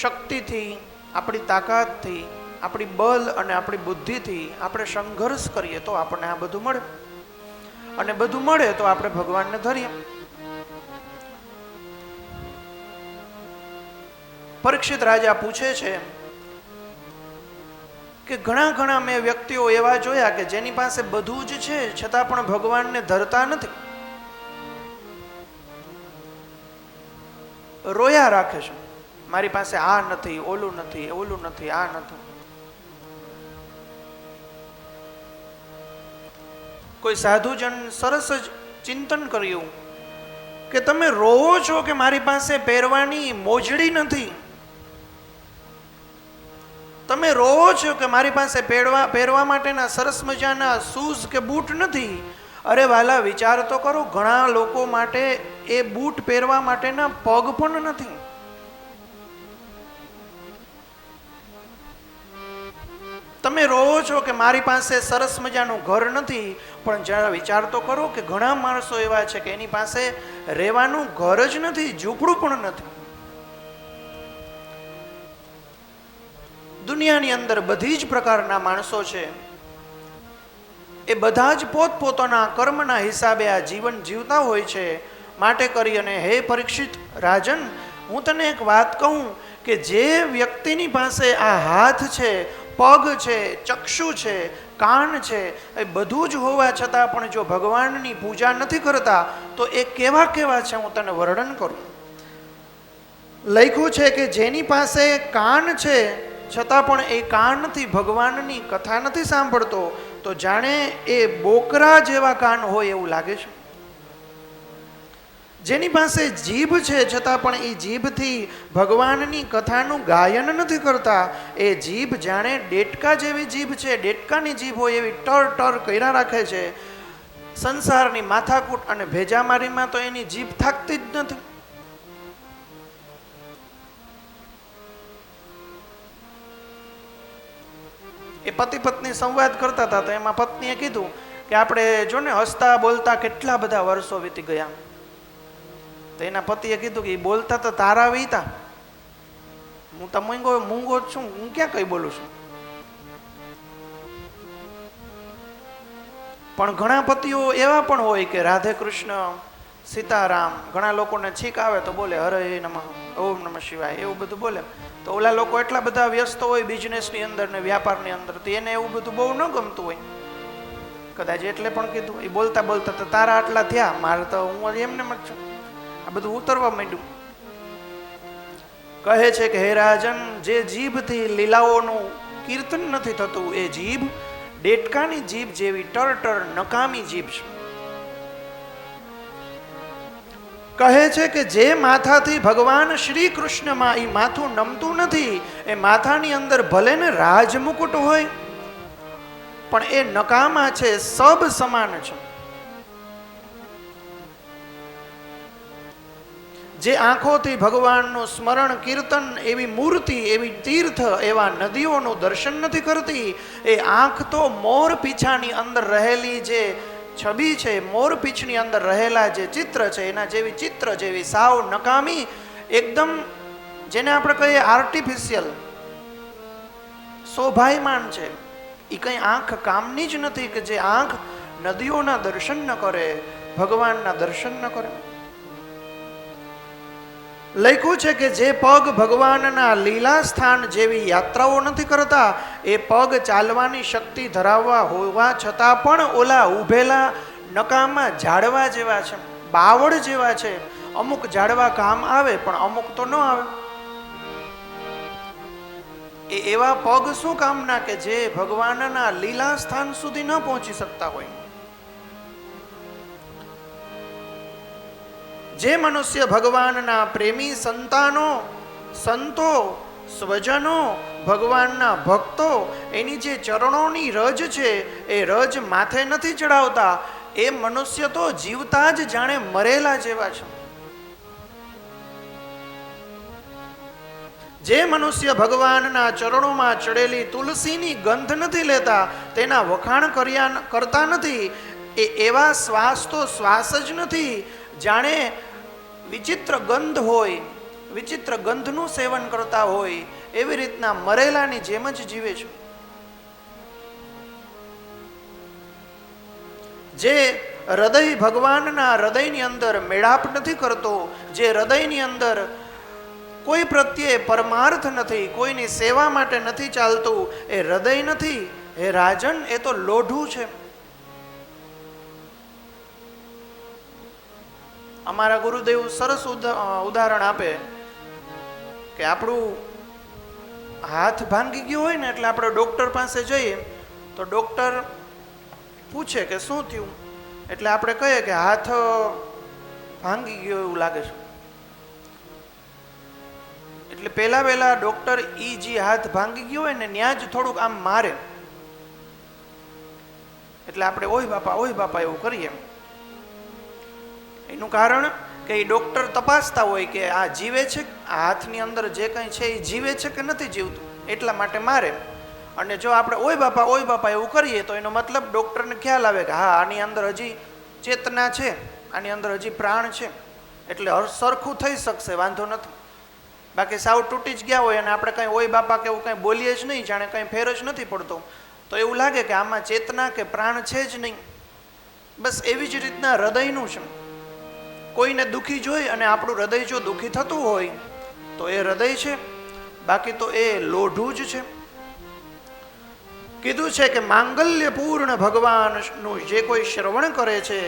Speaker 4: શક્તિથી, આપણી તાકાતથી, આપણી બળ અને આપણી બુદ્ધિથી આપણે સંઘર્ષ કરીએ તો આપણને આ બધું મળે. અને બધું મળે તો આપણે ભગવાનને ધરીએ. પરીક્ષિત રાજા પૂછે છે કે ઘણા મેં વ્યક્તિઓ એવા જોયા કે જેની પાસે બધું જ છે છતાં પણ ભગવાનને ધરતા નથી. રોયા રાખે છે, મારી પાસે આ નથી, ઓલું નથી, ઓલું નથી, આ નથી. કોઈ સાધુજન સરસ જ ચિંતન કર્યું કે તમે રોવો છો કે મારી પાસે પહેરવાની મોજડી નથી, તમે રોવો છો કે મારી પાસે પહેરવા માટેના સરસ મજાના શૂઝ કે બૂટ નથી. અરે વાલા, વિચાર તો કરો, ઘણા લોકો માટે એ બૂટ પહેરવા માટેના પગ પણ નથી. તમે રોવો છો કે મારી પાસે સરસ મજાનું ઘર નથી, પણ જરા વિચાર તો કરો કે ઘણા માણસો એવા છે કે એની પાસે રહેવાનું ઘર જ નથી, ઝૂંપડું પણ નથી. દુનિયાની અંદર બધી જ પ્રકારના માણસો છે, એ બધા જ પોતપોતાના કર્મના હિસાબે આ જીવન જીવતા હોય છે. માટે કરી અને હે પરીક્ષિત રાજન, હું તને એક વાત કહું કે જે વ્યક્તિની પાસે આ હાથ છે, પગ છે, ચક્ષુ છે, કાન છે, એ બધું જ હોવા છતાં પણ જો ભગવાનની પૂજા નથી કરતા તો એ કેવા કેવા છે હું તને વર્ણન કરું. લખ્યું છે કે જેની પાસે કાન છે છતાં પણ એ કાનથી ભગવાનની કથા નથી સાંભળતો તો જાણે એ બોકરા જેવા કાન હોય એવું લાગે છે. જેની પાસે જીભ છે છતાં પણ એ જીભથી ભગવાનની કથાનું ગાયન નથી કરતા, એ જીભ જાણે ડેટકા જેવી જીભ છે, ડેટકાની જીભ હોય એવી ટર ટર કર્યા રાખે છે. સંસારની માથાકૂટ અને ભેજામારીમાં તો એની જીભ થાકતી જ નથી. એ પતિ પત્ની સંવાદ કરતા હતા તો એમાં પત્નીએ કીધું કે આપણે જો ને હસતા બોલતા કેટલા બધા વર્ષો વીતી ગયા. તો એના પતિએ કીધું કે એ બોલતા તો તારા વીતા, હું તો મૂંગો જ છું, હું ક્યાં કઈ બોલું છું. પણ ઘણા પતિઓ એવા પણ હોય કે રાધે કૃષ્ણ, સીતારામ, ઘણા લોકોને છીક આવે તો બોલે હરે નમઃ, ઓમ નમઃ શિવાય, એવું બધું બોલે. તો ઓલા લોકો એટલા બધા વ્યસ્ત હોય બિઝનેસની અંદર ને વ્યાપારની અંદર, તો એને એવું બધું બહુ ન ગમતું હોય. કદાચ એટલે પણ કીધું એ બોલતા બોલતા તો તારા આટલા થયા, મારે તો હું એમને જ છું. આ બધું ઉતરવા માંડ્યું. કહે છે કે હે રાજન, જે જીભથી લીલાઓનું કીર્તન નથી થતું એ જીભ ડેટકાની જીભ જેવી ટર નકામી જીભ છે. કહે છે કે જે માથાથી ભગવાન શ્રી કૃષ્ણમાં એ માથું નમતું નથી, એ માથાની અંદર ભલે ને રાજમુકુટ હોય પણ એ નકામા છે, સબ સમાન છે. જે આંખોથી ભગવાનનું સ્મરણ કીર્તન, એવી મૂર્તિ, એવી તીર્થ, એવા નદીઓનું દર્શન નથી કરતી, એ આંખ તો મોર પીછાની અંદર રહેલી જે છબી છે, મોર પીછની અંદર રહેલા જે ચિત્ર છે એના જેવી ચિત્ર જેવી સાવ નકામી, એકદમ જેને આપણે કહીએ આર્ટિફિશિયલ, શોભાયમાન છે. એ કંઈ આંખ કામની જ નથી કે જે આંખ નદીઓના દર્શન ન કરે, ભગવાનના દર્શન ન કરે. લખ્યું છે કે જે પગ ભગવાનના લીલા સ્થાન જેવી યાત્રાઓ નથી કરતા, એ પગ ચાલવાની શક્તિ ધરાવવા હોવા છતાં પણ ઓલા ઊભેલા નકામા ઝાડવા જેવા છે, બાવળ જેવા છે. અમુક ઝાડવા કામ આવે પણ અમુક તો ન આવે. એ એવા પગ શું કામના કે જે ભગવાનના લીલા સ્થાન સુધી ન પહોંચી શકતા હોય. જે મનુષ્ય ભગવાનના પ્રેમી સંતાનો, સંતો, સ્વજનો, ભગવાનના ભક્તો એની જે ચરણોની રજ છે એ રજ માથે નથી ચડાવતા, એ મનુષ્ય તો જીવતા જ જાણે મરેલા જેવા છે. જે મનુષ્ય ભગવાનના ચરણોમાં ચડેલી તુલસીની ગંધ નથી લેતા, તેના વખાણ કરતા નથી, એ એવા શ્વાસ તો શ્વાસ જ નથી, જાણે વિચિત્ર ગંધ હોય, વિચિત્ર ગંધનું સેવન કરતા હોય એવી રીતના મરેલાની જેમ જ જીવે છે. જે હૃદય ભગવાનના હૃદયની અંદર મેળાપ નથી કરતો, જે હૃદયની અંદર કોઈ પ્રત્યે પરમાર્થ નથી, કોઈની સેવા માટે નથી ચાલતું, એ હૃદય નથી. હે રાજન, એ તો લોઢું છે. અમારા ગુરુદેવ સરસ ઉદાહરણ આપે કે આપણું હાથ ભાંગી ગયો હોય ને એટલે આપણે ડૉક્ટર પાસે જઈએ તો ડૉક્ટર પૂછે કે શું થયું, એટલે આપણે કહીએ કે હાથ ભાંગી ગયો એવું લાગે છે. એટલે પહેલા ડૉક્ટર જે હાથ ભાંગી ગયો હોય ને ત્યાં જ થોડુંક આમ મારે, એટલે આપણે ઓય બાપા એવું કરીએ. એનું કારણ કે એ ડૉક્ટર તપાસતા હોય કે આ જીવે છે, આ હાથની અંદર જે કંઈ છે એ જીવે છે કે નથી જીવતું, એટલા માટે મારે. અને જો આપણે ઓય બાપા એવું કરીએ તો એનો મતલબ ડૉક્ટરને ખ્યાલ આવે કે હા આની અંદર હજી ચેતના છે, આની અંદર હજી પ્રાણ છે, એટલે સરખું થઈ શકશે, વાંધો નથી. બાકી સાવ તૂટી જ ગયા હોય અને આપણે કંઈ ઓય બાપા કે એવું કંઈ બોલીએ જ નહીં, જાણે કંઈ ફેર જ નથી પડતો, તો એવું લાગે કે આમાં ચેતના કે પ્રાણ છે જ નહીં. બસ એવી જ રીતના હૃદયનું છે. કોઈને દુઃખી જોઈ અને આપણું હૃદય જો દુઃખી થતું હોય તો એ હૃદય છે, બાકી તો એ લોઢું જ છે. કીધું છે કે માંગલ્ય પૂર્ણ ભગવાનનું જે કોઈ શ્રવણ કરે છે,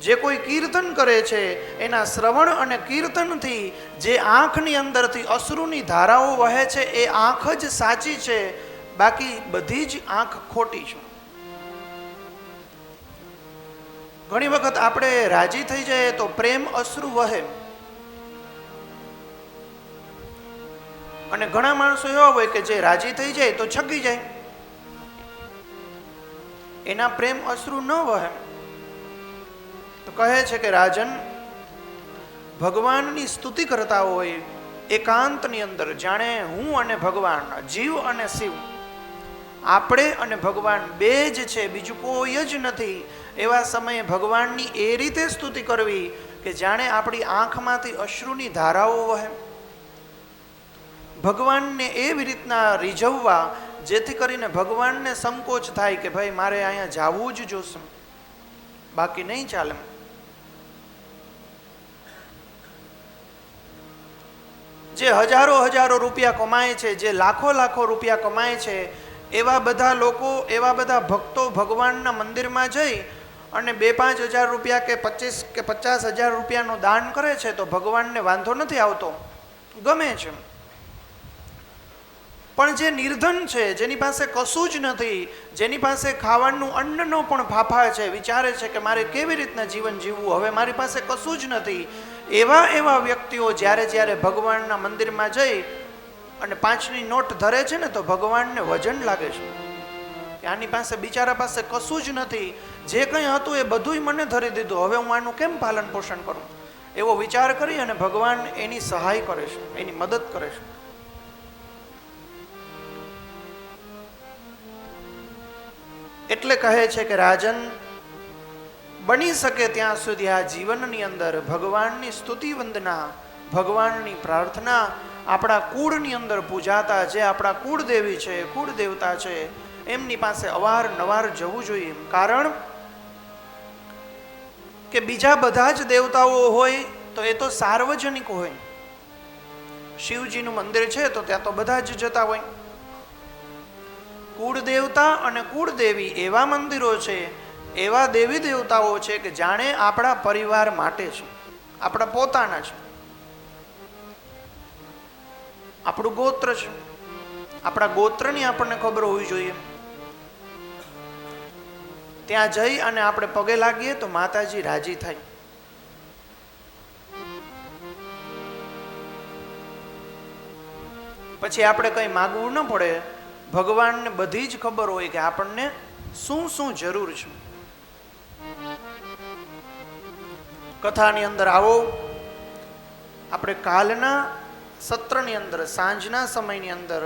Speaker 4: જે કોઈ કીર્તન કરે છે, એના શ્રવણ અને કીર્તનથી જે આંખની અંદરથી અશ્રુની ધારાઓ વહે છે એ આંખ જ સાચી છે, બાકી બધી જ આંખ ખોટી છે. ઘણી વખત આપણે રાજી થઈ જાય તો પ્રેમ અશ્રુ વહે, અને ઘણા માણસો એવા હોય કે જે રાજી થઈ જાય તો છગી જાય, એના પ્રેમ અશ્રુ ન વહે. તો કહે છે કે રાજન, ભગવાનની સ્તુતિ કરતા હોય એકાંતની અંદર, જાણે હું અને ભગવાન, જીવ અને શિવ, આપણે અને ભગવાન બે જ છે, બીજું કોઈ જ નથી, એવા સમયે ભગવાનની એ રીતે સ્તુતિ કરવી કે જાણે આપણી આંખમાંથી અશ્રુની ધારાઓ વહે. ભગવાનને એવી રીતના રીઝવવા જેથી કરીને ભગવાનને સંકોચ થાય કે ભાઈ મારે અહીંયા જાવું જ જોશે, બાકી નહીં ચાલે. જે હજારો હજારો રૂપિયા કમાય છે, જે લાખો લાખો રૂપિયા કમાય છે, એવા બધા લોકો, એવા બધા ભક્તો ભગવાનના મંદિરમાં જઈ અને 2-5 હજાર રૂપિયા કે 25 કે 50,000 રૂપિયાનું દાન કરે છે તો ભગવાનને વાંધો નથી આવતો, ગમે છે. પણ જે નિર્ધન છે, જેની પાસે કશું જ નથી, જેની પાસે ખાવાનું અન્નનો પણ ફાફા છે, વિચારે છે કે મારે કેવી રીતના જીવન જીવવું, હવે મારી પાસે કશું જ નથી, એવા વ્યક્તિઓ જ્યારે જ્યારે ભગવાનના મંદિરમાં જઈ અને 5ની નોટ ધરે છે ને તો ભગવાનને વજન લાગે છે કે આની પાસે, બિચારા પાસે કશું જ નથી, જે કંઈ હતું એ બધુંય મને ધરી દીધું, હવે હું આનું કેમ પાલન પોષણ કરું, એવો વિચાર કરી અને ભગવાન એની સહાય કરે છે, એની મદદ કરે છે. એટલે કહે છે કે રાજન, બની શકે ત્યાં સુધી આ જીવનની અંદર ભગવાનની સ્તુતિ વંદના, ભગવાનની પ્રાર્થના આપણા કુળની અંદર પૂજાતા જે આપણા કુળદેવી છે, કુળ દેવતા છે, એમની પાસે અવારનવાર જવું જોઈએ. કારણ કે બીજા બધા જ દેવતાઓ હોય તો એ તો સાર્વજનિક હોય. શિવજીનું મંદિર છે તો ત્યાં તો બધા જ જતા હોય. કુળ દેવતા અને કુળદેવી એવા મંદિરો છે, એવા દેવી દેવતાઓ છે કે જાણે આપણા પરિવાર માટે છે, આપણા પોતાના છે, આપણું ગોત્ર છે, આપણા ગોત્રની આપણને ખબર હોવી જોઈએ. ત્યાં જઈ અને આપણે પગે લાગીએ તો માતાજી રાજી થાય. પછી આપણે કંઈ માગવું ન પડે, ભગવાનને બધી જ ખબર હોય કે આપણને શું શું જરૂર છે. કથાની અંદર આવો, આપણે કાલના સત્રની અંદર, સાંજના સમયની અંદર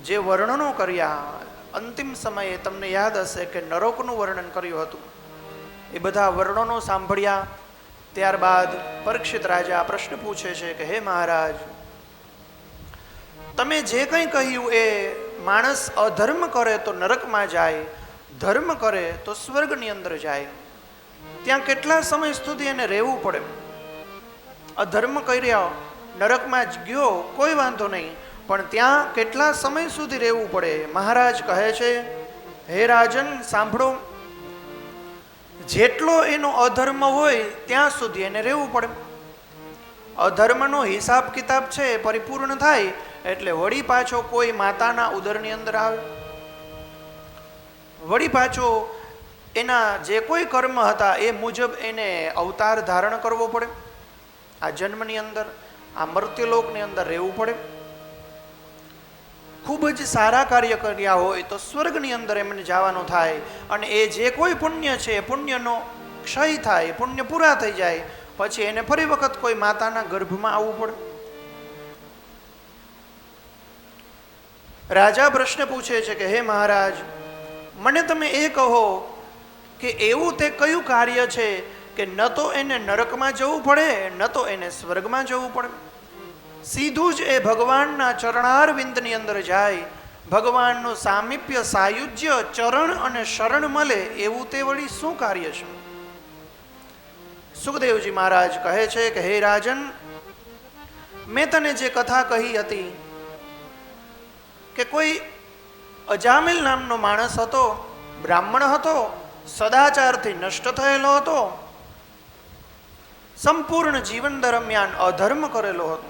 Speaker 4: જે વર્ણનો કર્યા, અંતિમ સમયે તમને યાદ હશે કે નરકનું વર્ણન કર્યું હતું, એ બધા વર્ણનો સાંભળ્યા. ત્યારબાદ પરીક્ષિત રાજા પ્રશ્ન પૂછે છે કે હે મહારાજ, તમે જે કંઈ કહ્યું એ માણસ અધર્મ કરે તો નરકમાં જાય, ધર્મ કરે તો સ્વર્ગની અંદર જાય, ત્યાં કેટલા સમય સુધી એને રહેવું પડે? અધર્મ કર્યા નરકમાં જ ગયો કોઈ વાંધો નહીં, પણ ત્યાં કેટલા સમય સુધી રહેવું પડે? મહારાજ કહે છે, હે રાજન સાંભળો, જેટલો એનો અધર્મ હોય ત્યાં સુધી એને રહેવું પડે. અધર્મનો હિસાબ કિતાબ છે પરિપૂર્ણ થાય એટલે વળી પાછો કોઈ માતાના ઉદરની અંદર આવે, વળી પાછો એના જે કોઈ કર્મ હતા એ મુજબ એને અવતાર ધારણ કરવો પડે. આ જન્મની અંદર, આ મર્ત્યલોકની અંદર રહેવું પડે. ખૂબ જ સારા કાર્ય કર્યા હોય તો સ્વર્ગની અંદર એમને જવાનું થાય, અને એ જે કોઈ પુણ્ય છે એ પુણ્યનો ક્ષય થાય, પુણ્ય પૂરા થઈ જાય પછી એને ફરી વખત કોઈ માતાના ગર્ભમાં આવવું પડે. રાજા પ્રશ્ન પૂછે છે કે હે મહારાજ, મને તમે એ કહો કે એવું તે કયું કાર્ય છે કે ન તો એને નરકમાં જવું પડે ન તો એને સ્વર્ગમાં જવું પડે? સીધું જ એ ભગવાનના ચરણારવિંદની અંદર જાય, ભગવાનનું સામીપ્ય સાયુજ્ય ચરણ અને શરણ મળે, એવું તે વળી શું કાર્ય છે? સુખદેવજી મહારાજ કહે છે કે હે રાજન, મેં તને જે કથા કહી હતી કે કોઈ અજામિલ નામનો માણસ હતો, બ્રાહ્મણ હતો, સદાચારથી નષ્ટ થયેલો હતો, સંપૂર્ણ જીવન દરમિયાન અધર્મ કરેલો હતો.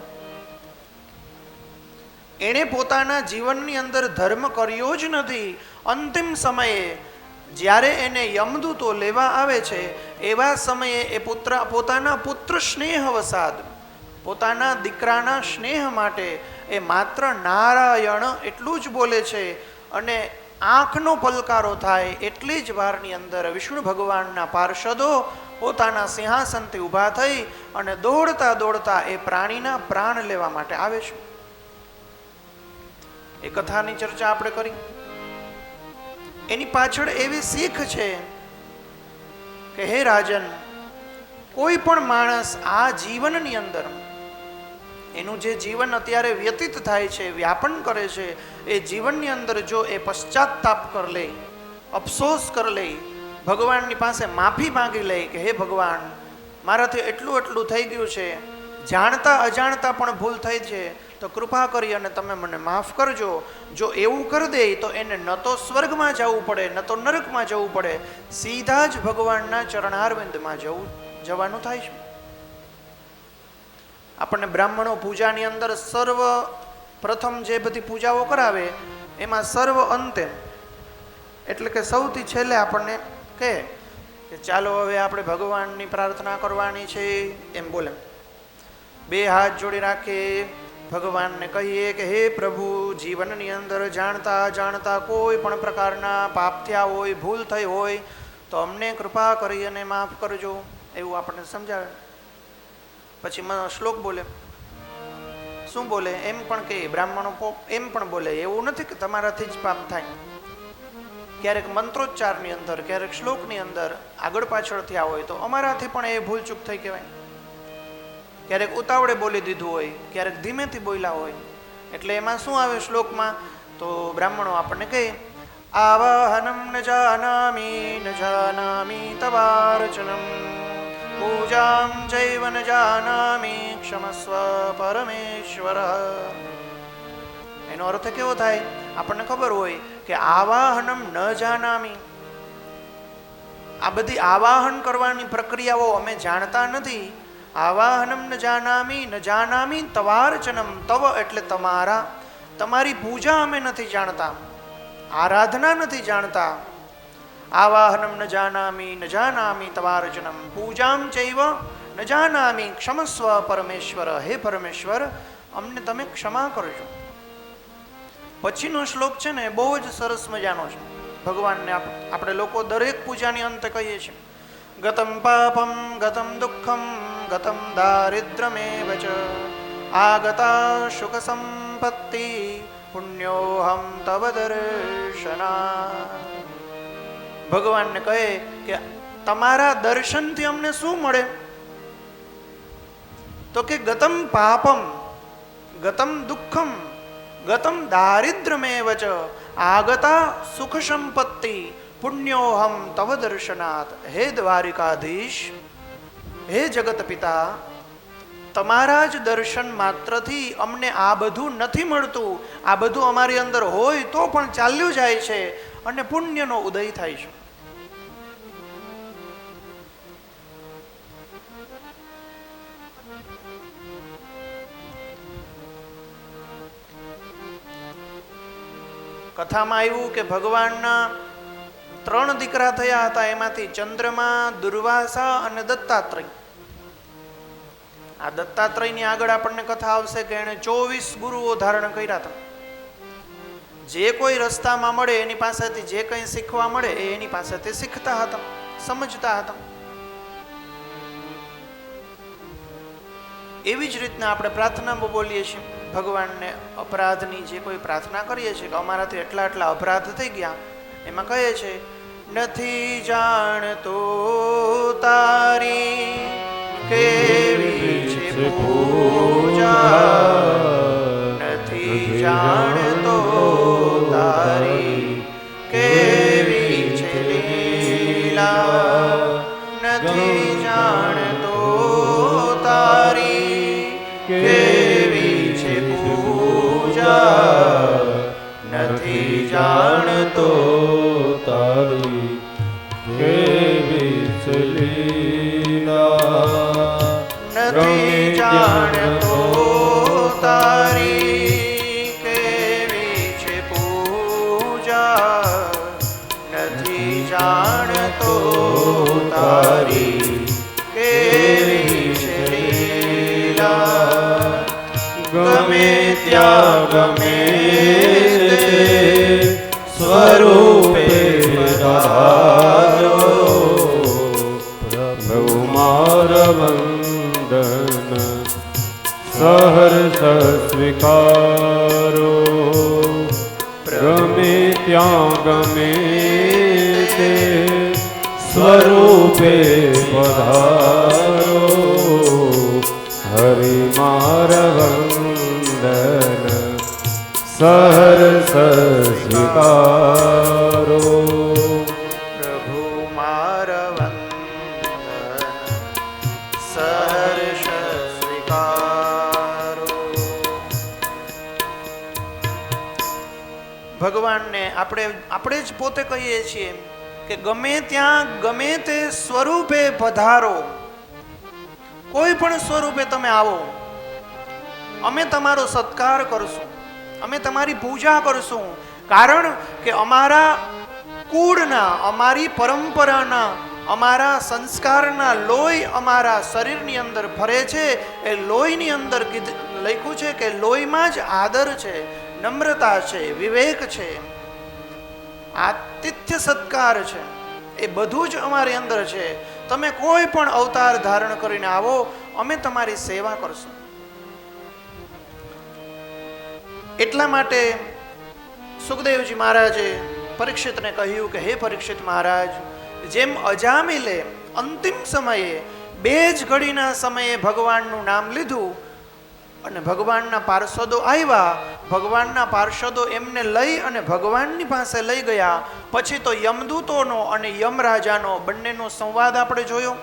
Speaker 4: એણે પોતાના જીવનની અંદર ધર્મ કર્યો જ નથી. અંતિમ સમયે જ્યારે એને યમદૂતો લેવા આવે છે, એવા સમયે એ પોતાના પુત્ર સ્નેહ વસાદ, પોતાના દીકરાના સ્નેહ માટે એ માત્ર નારાયણ એટલું જ બોલે છે. અને આંખનો પલકારો થાય એટલી જ વારની અંદર વિષ્ણુ ભગવાનના પાર્ષદો પોતાના સિંહાસનથી ઊભા થઈ અને દોડતા દોડતા એ પ્રાણીના પ્રાણ લેવા માટે આવે છે. એ કથાની ચર્ચા આપણે કરી. એની પાછળ એવી શીખ છે કે હે રાજન, કોઈ પણ માણસ આ જીવનની અંદર એનું જે જીવન અત્યારે વ્યતીત થાય છે, વ્યાપન કરે છે, એ જીવનની અંદર જો એ પશ્ચાતાપ કરી લે, અફસોસ કરી લે, ભગવાનની પાસે માફી માંગી લે કે હે ભગવાન, મારાથી એટલું થઈ ગયું છે, જાણતા અજાણતા પણ ભૂલ થઈ છે, તો કૃપા કરી અને તમે મને માફ કરજો. જો એવું કરી દે તો એને ન તો સ્વર્ગમાં જવું પડે, ન તો નરકમાં જવું પડે, સીધા જ ભગવાનના ચરણારવિંદમાં જવાનું થાય છે. આપણને બ્રાહ્મણો પૂજાની અંદર સર્વ પ્રથમ જે બધી પૂજાઓ કરાવે એમાં સર્વ અંતે, એટલે કે સૌથી છેલ્લે આપણને કહે કે ચાલો હવે આપણે ભગવાનની પ્રાર્થના કરવાની છે, એમ બોલે. બે હાથ જોડી રાખીએ, ભગવાનને કહીએ કે હે પ્રભુ, જીવનની અંદર જાણતા જાણતા કોઈ પણ પ્રકારના પાપ થયા હોય, ભૂલ થઈ હોય, તો અમને કૃપા કરી અને માફ કરજો, એવું આપણને સમજાવે. પછી શ્લોક બોલે. શું બોલે? એમ પણ કે બ્રાહ્મણો એમ પણ બોલે, એવું નથી કે તમારાથી જ પાપ થાય. ક્યારેક મંત્રોચ્ચારની અંદર, ક્યારેક શ્લોકની અંદર આગળ પાછળ થયા હોય તો અમારાથી પણ એ ભૂલચૂક થઈ કહેવાય. ક્યારેક ઉતાવળે બોલી દીધું હોય, ક્યારેક ધીમેથી બોલ્યા હોય. એટલે એમાં શું આવે શ્લોકમાં? તો બ્રાહ્મણો આપણને કહે આવાહનમ ન જાનામી તવાર્ચનમ પૂજામ ચૈવ ન જાનામી ક્ષમસ્વ પરમેશ્વર. એનો અર્થ કેવો થાય? આપણને ખબર હોય કે આવાહનમ ન જાનામી, આ બધી આવાહન કરવાની પ્રક્રિયાઓ અમે જાણતા નથી. આવાહનમ ન જાનામી તવાર્ચનમ, તવ એટલે તમારા, તમારી પૂજા અમે નથી જાણતા, આરાધના નથી જાણતા. આવાહનમ ન જાનામી તવાર્ચનમ પૂજામ ચૈવ ન જાનામી ક્ષમસ્વ પરમેશ્વર. હે પરમેશ્વર, અમને તમે ક્ષમા કરજો. પછીનો શ્લોક છે ને બહુ જ સરસ મજાનો છે. ભગવાનને આપણે લોકો દરેક પૂજાની અંતે કહીએ છીએ ગતમ પાપમ ગતમ દુઃખમ ગતમ દારિદ્ર્યમેવ ચ આગતા સુખ સંપત્તિ પુણ્યોહમ તવ દર્શના. ભગવાનને કહે કે તમારા દર્શનથી અમને શું મળે? તો કે ગતમ પાપમ ગતમ દુઃખમ ગતમ દારિદ્ર્યમેવ ચ આગતા સુખ સંપત્તિ પુણ્યોહમ તવ દર્શનાત. હે દ્વારિકાધીશ, હે જગત પિતા, તમારા જ દર્શન માત્રથી અમને આ બધું નથી મળતું. આ બધું અમારી અંદર હોય તો પણ ચાલ્યું જાય છે અને પુણ્યનો ઉદય થાય છે. કથામાં આવ્યું કે ભગવાનના 3 દીકરા થયા હતા, એમાંથી ચંદ્રમા, દુર્વાસા અને દત્તાત્રેય. આ દત્તાત્રેયની આગળ આપણને કથા આવશે કે એણે 24 ગુરુઓ ધારણ કર્યા હતા. જે કોઈ રસ્તામાં મળે એની પાસેથી જે કંઈ શીખવા મળે એ એની પાસેથી શીખતા હતા, સમજતા હતા. એવી જ રીતના આપણે પ્રાર્થનામાં બોલીએ છીએ ભગવાનને. અપરાધની જે કોઈ પ્રાર્થના કરીએ છીએ કે અમારાથી એટલા અપરાધ થઈ ગયા, એમાં કહે છે નથી જાણતો તારી કેવી છે પૂજા, નથી જાણતો તારી કેવી છે લીલા, નથી જાણતો તારી કેવી છે પૂજા, નથી જાણતો
Speaker 5: તારી કેવી છે લીલા,
Speaker 4: નથી જાણતો તારી કેવી છે પૂજા, નથી જાણતો તારી કેવી છે લીલા. ગમે ત્યાં ગમે તે સ્વરૂપે પધારો,
Speaker 5: પ્રભુ મારા વંદન સહર્ષ સ્વીકારો. ગમે ત્યાં ગમે તે સ્વરૂપે પધારો, હરિ મારા વંદન સહર્ષ સ્વીકારો.
Speaker 4: પ્રભુ મારા વંદન સહર્ષ સ્વીકારો. ભગવાનને આપણે જ પોતે કહીએ છીએ કે ગમે ત્યાં ગમે તે સ્વરૂપે પધારો, કોઈ પણ સ્વરૂપે તમે આવો, અમે તમારો સત્કાર કરશું, અમે તમારી પૂજા કરશું. કારણ કે અમારા કુળના, અમારી પરંપરાના, અમારા સંસ્કારના લોહી અમારા શરીરની અંદર ફરે છે. એ લોહીની અંદર લખ્યું છે કે લોહીમાં જ આદર છે, નમ્રતા છે, વિવેક છે, આતિથ્ય સત્કાર છે, એ બધું જ અમારી અંદર છે. તમે કોઈ પણ અવતાર ધારણ કરીને આવો, અમે તમારી સેવા કરશું. એટલા માટે સુખદેવજી મહારાજે પરીક્ષિતને કહ્યું કે હે પરીક્ષિત મહારાજ, જેમ અજામિલે અંતિમ સમયે 2 જ ઘડીના સમયે ભગવાનનું નામ લીધું અને ભગવાનના પાર્ષદો આવ્યા, ભગવાનના પાર્ષદો એમને લઈ અને ભગવાનની પાસે લઈ ગયા. પછી તો યમદૂતોનો અને યમરાજાનો બંનેનો સંવાદ આપણે જોયો.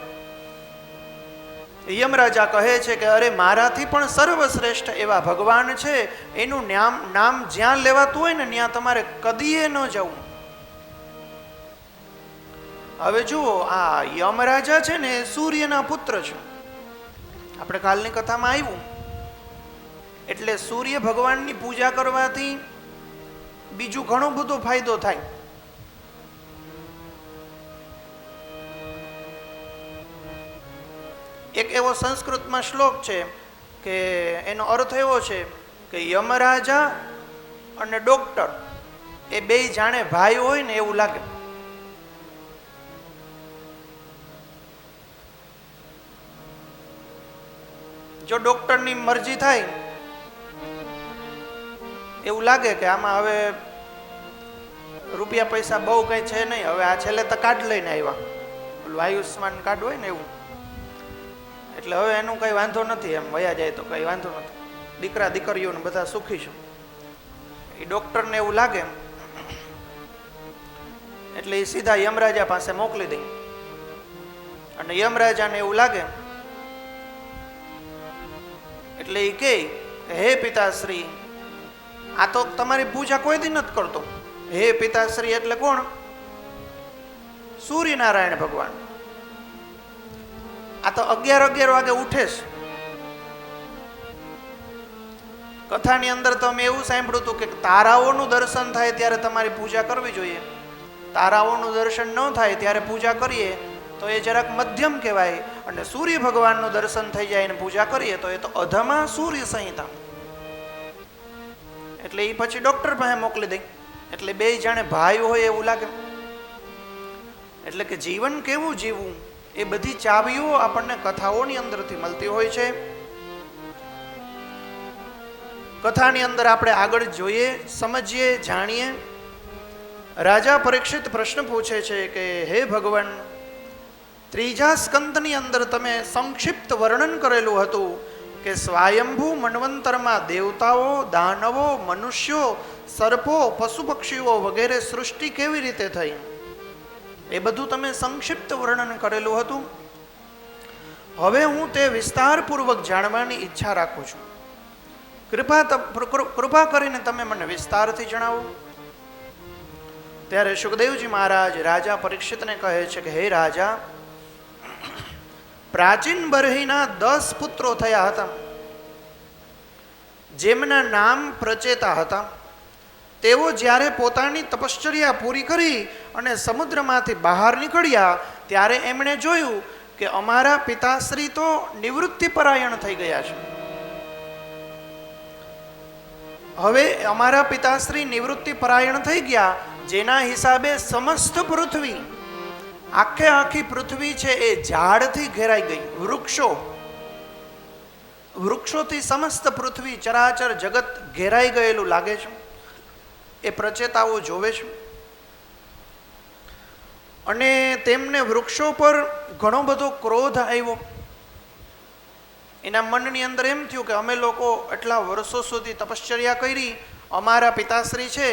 Speaker 4: યમરાજા કહે છે કે અરે મારાથી પણ સર્વશ્રેષ્ઠ એવા ભગવાન છે, એનું નામ જ્યાં લેવાતું હોય ને ત્યાં તમારે કદીએ ન જવું. હવે જુઓ, આ યમરાજા છે ને સૂર્યના પુત્ર છે, આપણે કાલની કથામાં આવ્યું. એટલે સૂર્ય ભગવાનની પૂજા કરવાથી બીજું ઘણો બધો ફાયદો થાય. એક એવો સંસ્કૃતમાં શ્લોક છે કે એનો અર્થ એવો છે કે યમરાજા અને ડોક્ટર એ બે જાણે ભાઈ હોય ને એવું લાગે. જો ડોક્ટરની મરજી થાય એવું લાગે કે આમાં હવે રૂપિયા પૈસા બહુ કઈ છે નહીં, હવે આ છેલ્લે તો કાર્ડ લઈને આવ્યા, પેલું આયુષ્માન કાર્ડ હોય ને એવું, એટલે હવે એનું કઈ વાંધો નથી, એમ વયા જાય તો કઈ વાંધો નથી, દીકરા દીકરીઓને બધા સુખી છે. એ ડોક્ટરને એવું લાગે એટલે એ સીધા યમરાજા પાસે મોકલી દે. અને યમરાજાને એવું લાગે એટલે એ કહે હે પિતાશ્રી, આ તો તમારી પૂજા કોઈ દી નથી કરતો. હે પિતાશ્રી એટલે કોણ? સૂર્યનારાયણ ભગવાન. આ તો 11 વાગે ઉઠે છે. કથાની અંદર તો અમે એવું સાંભળ્યું હતું કે તારાઓનું દર્શન થાય ત્યારે તમારી પૂજા કરવી જોઈએ. તારાઓનું દર્શન ન થાય ત્યારે પૂજા કરીએ તો એ જરાક મધ્યમ કહેવાય, અને સૂર્ય ભગવાનનું દર્શન થઈ જાય અને પૂજા કરીએ તો એ તો અધમા સૂર્ય સંહિતા. એટલે એ પછી ડોક્ટર પાસે મોકલી દે. એટલે બે જાણે ભાઈ હોય એવું લાગે. એટલે કે જીવન કેવું જીવવું એ બધી ચાવીઓ આપણને કથાઓની અંદરથી મળતી હોય છે. કથાની અંદર આપણે આગળ જોઈએ, સમજીએ, જાણીએ. રાજા પરીક્ષિત પ્રશ્ન પૂછે છે કે હે ભગવાન, ત્રીજા સ્કંદની અંદર તમે સંક્ષિપ્ત વર્ણન કરેલું હતું, કે સ્વયંભૂ મન્વંતરમાં દેવતાઓ, દાનવો, મનુષ્યો, સર્પો, પશુ પક્ષીઓ વગેરે સૃષ્ટિ કેવી રીતે થઈ એ બધું તમે સંક્ષિપ્ત વર્ણન કરેલું હતું. હવે હું તે વિસ્તારપૂર્વક જાણવાની ઈચ્છા રાખું છું. કૃપા કરીને તમે મને વિસ્તારથી જણાવો. ત્યારે સુખદેવજી મહારાજ રાજા પરીક્ષિતને કહે છે કે હે રાજા, પ્રાચીન બરહીના 10 પુત્રો થયા હતા, જેમના નામ પ્રચેતા હતા. તેઓ જ્યારે પોતાની તપશ્ચર્યા પૂરી કરી અને સમુદ્રમાંથી બહાર નીકળ્યા ત્યારે એમણે જોયું કે અમારા પિતાશ્રી તો નિવૃત્તિ પરાયણ થઈ ગયા છે. હવે અમારા પિતાશ્રી નિવૃત્તિ પરાયણ થઈ ગયા, જેના હિસાબે સમસ્ત પૃથ્વી, આખી પૃથ્વી છે એ ઝાડથી ઘેરાઈ ગઈ. વૃક્ષોથી સમસ્ત પૃથ્વી ચરાચર જગત ઘેરાઈ ગયેલું લાગે છે. એ પ્રચેતાઓ જોવે છે અને તેમને વૃક્ષો પર ઘણો બધો ક્રોધ આવ્યો. એના મનની અંદર એમ થયું કે અમે લોકો એટલા વર્ષો સુધી તપશ્ચર્યા કરી, અમારા પિતાશ્રી છે